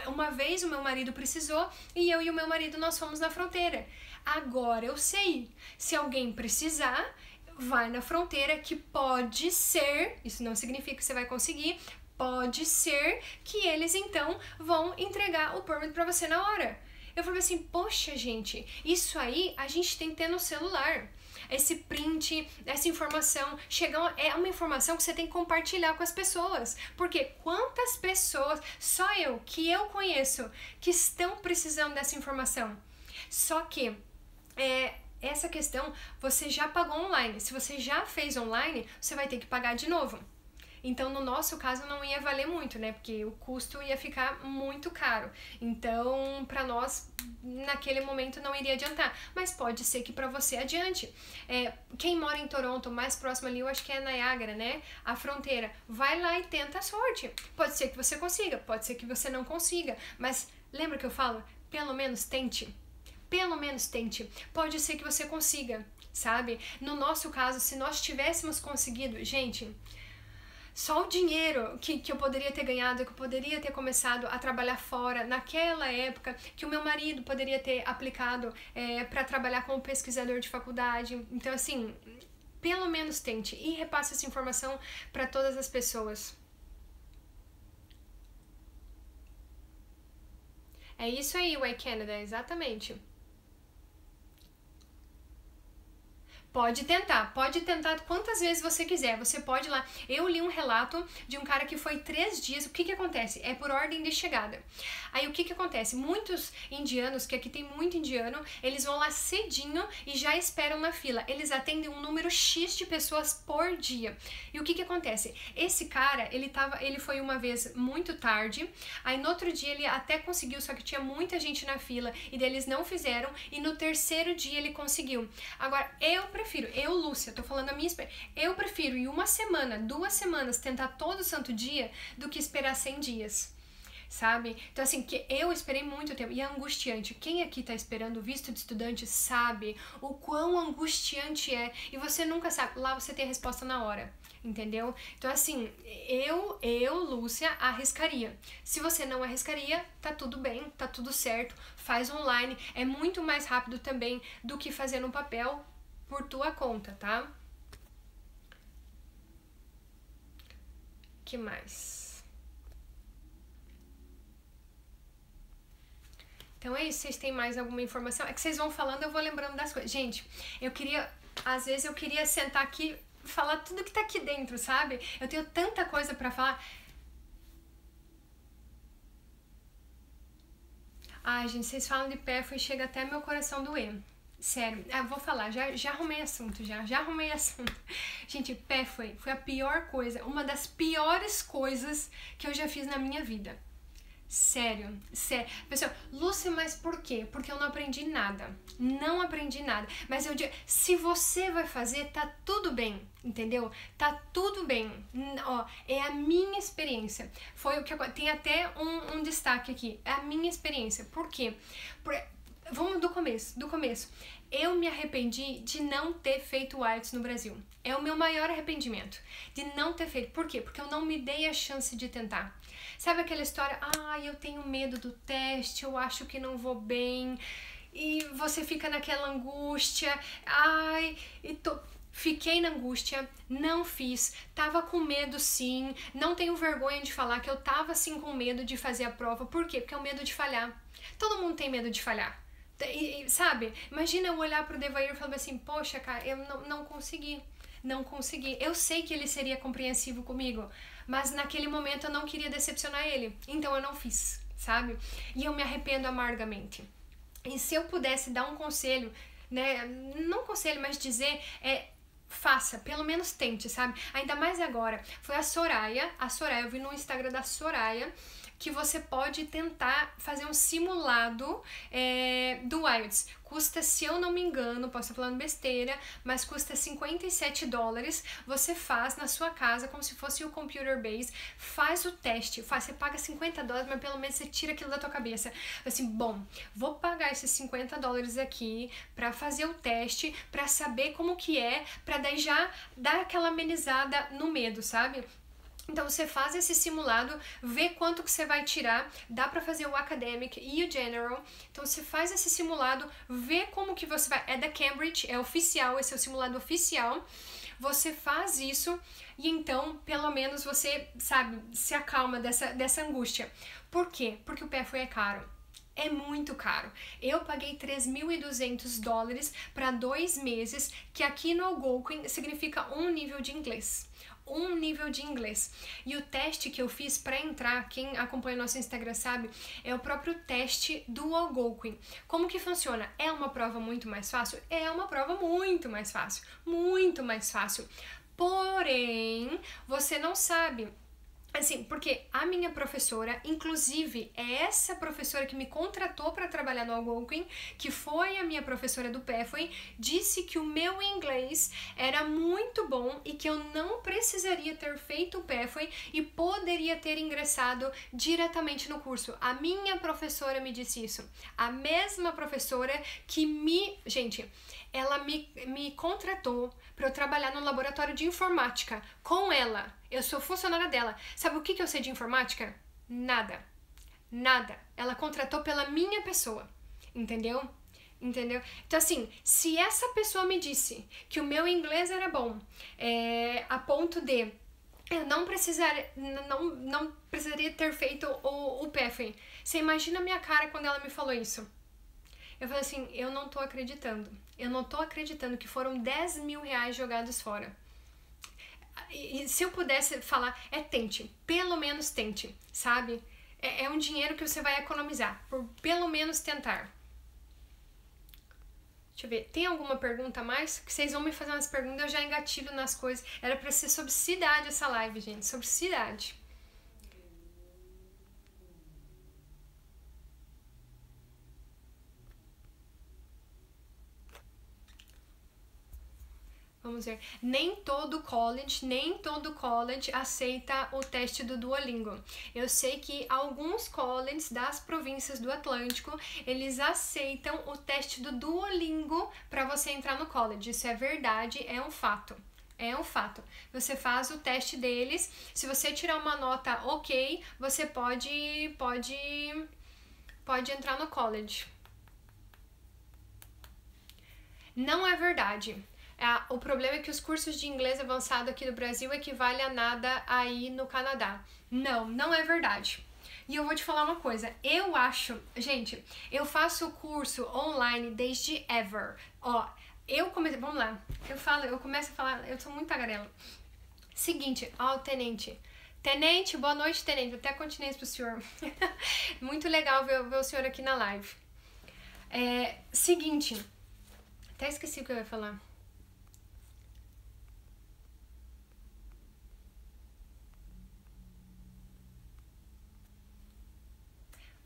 uma vez o meu marido precisou e eu e o meu marido nós fomos na fronteira. Agora eu sei, se alguém precisar, vai na fronteira, que pode ser, isso não significa que você vai conseguir, pode ser que eles então vão entregar o permit pra você na hora. Eu falei assim, poxa gente, isso aí a gente tem que ter no celular. Esse print, essa informação, é uma informação que você tem que compartilhar com as pessoas. Porque quantas pessoas, só que eu conheço, que estão precisando dessa informação. Só que essa questão você já pagou online. Se você já fez online, você vai ter que pagar de novo. Então, no nosso caso, não ia valer muito, né? Porque o custo ia ficar muito caro. Então, para nós, naquele momento, não iria adiantar. Mas pode ser que para você adiante. Quem mora em Toronto, mais próximo ali, eu acho que é Niagara, né? A fronteira. Vai lá e tenta a sorte. Pode ser que você consiga, pode ser que você não consiga. Mas lembra que eu falo? Pelo menos tente. Pelo menos tente. Pode ser que você consiga, sabe? No nosso caso, se nós tivéssemos conseguido, gente... só o dinheiro que eu poderia ter ganhado, que eu poderia ter começado a trabalhar fora naquela época, que o meu marido poderia ter aplicado para trabalhar como pesquisador de faculdade. Então, assim, pelo menos tente e repasse essa informação para todas as pessoas. É isso aí, Way Canada, exatamente. Pode tentar quantas vezes você quiser. Você pode ir lá. Eu li um relato de um cara que foi 3 dias. O que acontece? É por ordem de chegada. Aí o que acontece? Muitos indianos, que aqui tem muito indiano, eles vão lá cedinho e já esperam na fila. Eles atendem um número X de pessoas por dia. E o que acontece? Esse cara, ele foi uma vez muito tarde. Aí no outro dia ele até conseguiu, só que tinha muita gente na fila e daí eles não fizeram. E no terceiro dia ele conseguiu. Agora, eu, Lúcia, tô falando a minha experiência, eu prefiro em uma semana, 2 semanas, tentar todo santo dia do que esperar 100 dias, sabe? Então, assim, que eu esperei muito tempo e é angustiante. Quem aqui tá esperando o visto de estudante sabe o quão angustiante é e você nunca sabe, lá você tem a resposta na hora, entendeu? Então, assim, eu, Lúcia, arriscaria. Se você não arriscaria, tá tudo bem, tá tudo certo, faz online, é muito mais rápido também do que fazer no papel, por tua conta, tá? Que mais? Então é isso, vocês têm mais alguma informação? É que vocês vão falando, eu vou lembrando das coisas. Gente, às vezes eu queria sentar aqui e falar tudo que tá aqui dentro, sabe? Eu tenho tanta coisa pra falar. Ai, gente, vocês falam de pé, chega até meu coração doer. Sério, vou falar, já arrumei assunto, já arrumei assunto. Gente, pé foi a pior coisa, uma das piores coisas que eu já fiz na minha vida. Sério. Pessoal, Lúcia, mas por quê? Porque eu não aprendi nada. Não aprendi nada. Mas eu digo, se você vai fazer, tá tudo bem, entendeu? Tá tudo bem. Ó, é a minha experiência. Foi o que eu... Tem até um destaque aqui. É a minha experiência. Por quê? Vamos do começo. Eu me arrependi de não ter feito o IELTS no Brasil. É o meu maior arrependimento, de não ter feito. Por quê? Porque eu não me dei a chance de tentar. Sabe aquela história, eu tenho medo do teste, eu acho que não vou bem, e você fica naquela angústia, Fiquei na angústia, não fiz, tava com medo sim, não tenho vergonha de falar que eu tava sim com medo de fazer a prova. Por quê? Porque é o medo de falhar. Todo mundo tem medo de falhar. Sabe? Imagina eu olhar pro Devair e falar assim, poxa, cara, eu não consegui. Eu sei que ele seria compreensivo comigo, mas naquele momento eu não queria decepcionar ele, então eu não fiz, sabe? E eu me arrependo amargamente. E se eu pudesse dar um conselho, né? Não conselho, mas dizer, faça, pelo menos tente, sabe? Ainda mais agora. Foi a Soraya, eu vi no Instagram da Soraya, que você pode tentar fazer um simulado do IELTS. Custa, se eu não me engano, posso estar falando besteira, mas custa $57. Você faz na sua casa, como se fosse o Computer Base, faz o teste, você paga $50, mas pelo menos você tira aquilo da tua cabeça. Assim, bom, vou pagar esses $50 aqui pra fazer o teste, pra saber como que é, pra daí já dar aquela amenizada no medo, sabe? Então você faz esse simulado, vê quanto que você vai tirar, dá pra fazer o Academic e o General. Então você faz esse simulado, vê como que você vai, é da Cambridge, é oficial, esse é o simulado oficial. Você faz isso e então, pelo menos você, sabe, se acalma dessa angústia. Por quê? Porque o PFOE é caro. É muito caro. Eu paguei $3.200 para 2 meses, que aqui no Algonquin significa um nível de inglês. E o teste que eu fiz para entrar, quem acompanha nosso Instagram sabe, é o próprio teste do Algonquin. Como que funciona? É uma prova muito mais fácil? É uma prova muito mais fácil. Porém, você não sabe. Assim, porque a minha professora, inclusive, é essa professora que me contratou para trabalhar no Algonquin, que foi a minha professora do PFOE, disse que o meu inglês era muito bom e que eu não precisaria ter feito o PFOE e poderia ter ingressado diretamente no curso. A minha professora me disse isso. A mesma professora que Gente, ela me contratou para eu trabalhar no laboratório de informática com ela. Eu sou funcionária dela. Sabe o que eu sei de informática? Nada. Nada. Ela contratou pela minha pessoa. Entendeu? Entendeu? Então, assim, se essa pessoa me disse que o meu inglês era bom, a ponto de eu não precisaria ter feito o PEF. Você imagina a minha cara quando ela me falou isso? Eu falei assim, eu não tô acreditando. Eu não tô acreditando que foram 10 mil reais jogados fora. E se eu pudesse falar, tente. Pelo menos tente, sabe? É um dinheiro que você vai economizar, por pelo menos tentar. Deixa eu ver, tem alguma pergunta a mais? Que vocês vão me fazer umas perguntas, eu já engatilho nas coisas. Era pra ser sobre cidade essa live, gente, sobre cidade. Vamos ver. Nem todo college aceita o teste do Duolingo. Eu sei que alguns colleges das províncias do Atlântico, eles aceitam o teste do Duolingo para você entrar no college. Isso é verdade, é um fato. É um fato. Você faz o teste deles. Se você tirar uma nota ok, você pode entrar no college. Não é verdade. O problema é que os cursos de inglês avançado aqui no Brasil equivale a nada aí no Canadá. Não é verdade. E eu vou te falar uma coisa, eu acho, gente, eu faço curso online desde ever. Ó, eu comecei, vamos lá, eu começo a falar, eu sou muito tagarela. Seguinte, tenente. Tenente, boa noite, tenente, até continuei pro senhor. Muito legal ver o senhor aqui na live. Seguinte, até esqueci o que eu ia falar.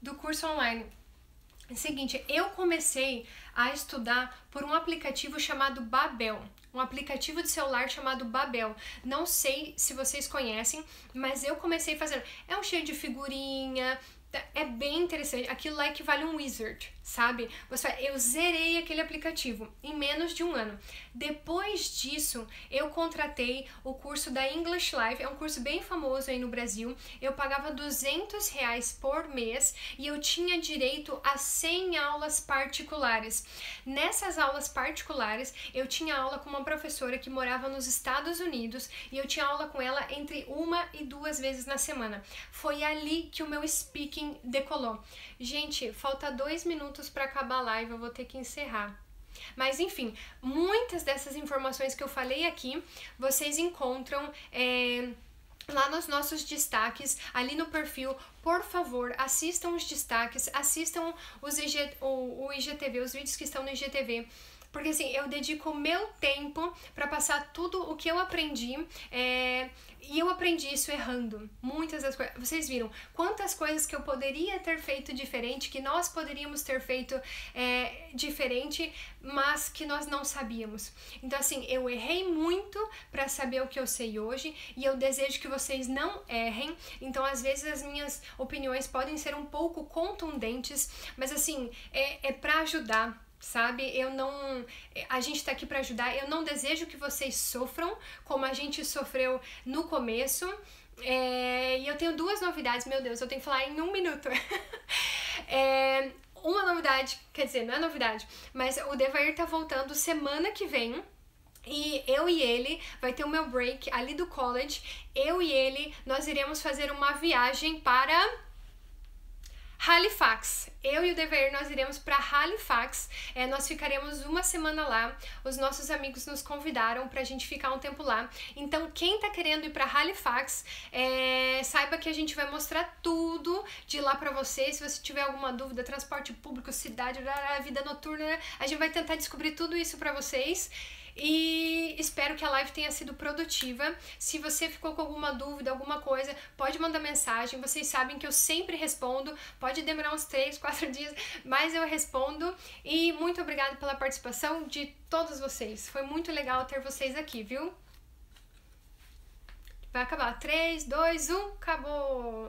Do curso online. Seguinte, eu comecei a estudar por um aplicativo chamado Babel. Um aplicativo de celular chamado Babel. Não sei se vocês conhecem, mas eu comecei fazendo. É um cheio de figurinha, é bem interessante. Aquilo lá equivale a um wizard, sabe? Eu zerei aquele aplicativo em menos de um ano. Depois disso, eu contratei o curso da English Live. É um curso bem famoso aí no Brasil. Eu pagava R$200 por mês e eu tinha direito a 100 aulas particulares. Nessas aulas particulares, eu tinha aula com uma professora que morava nos Estados Unidos e eu tinha aula com ela entre 1 e 2 vezes na semana. Foi ali que o meu speaking decolou. Gente, falta 2 minutos para acabar a live, eu vou ter que encerrar. Mas enfim, muitas dessas informações que eu falei aqui, vocês encontram lá nos nossos destaques, ali no perfil. Por favor, assistam os destaques, assistam o IGTV, os vídeos que estão no IGTV. Porque assim, eu dedico o meu tempo para passar tudo o que eu aprendi, e eu aprendi isso errando. Muitas das coisas. Vocês viram quantas coisas que eu poderia ter feito diferente, que nós poderíamos ter feito diferente, mas que nós não sabíamos. Então assim, eu errei muito para saber o que eu sei hoje, e eu desejo que vocês não errem. Então às vezes as minhas opiniões podem ser um pouco contundentes, mas assim, é para ajudar. Sabe, a gente tá aqui para ajudar. Eu não desejo que vocês sofram como a gente sofreu no começo. E eu tenho 2 novidades, meu Deus, eu tenho que falar em 1 minuto. Uma novidade, quer dizer, não é novidade, mas o Devair tá voltando semana que vem. E eu e ele, vai ter o meu break ali do college. Eu e ele, nós iremos fazer uma viagem para Halifax. Eu e o Dever, nós iremos para Halifax. Nós ficaremos 1 semana lá. Os nossos amigos nos convidaram pra gente ficar um tempo lá. Então, quem tá querendo ir para Halifax, saiba que a gente vai mostrar tudo de lá pra você. Se você tiver alguma dúvida, transporte público, cidade, vida noturna, a gente vai tentar descobrir tudo isso pra vocês. E espero que a live tenha sido produtiva. Se você ficou com alguma dúvida, alguma coisa, pode mandar mensagem. Vocês sabem que eu sempre respondo. Pode demorar uns 3, 4 dias, mas eu respondo. E muito obrigada pela participação de todos vocês. Foi muito legal ter vocês aqui, viu? Vai acabar. 3, 2, 1, acabou!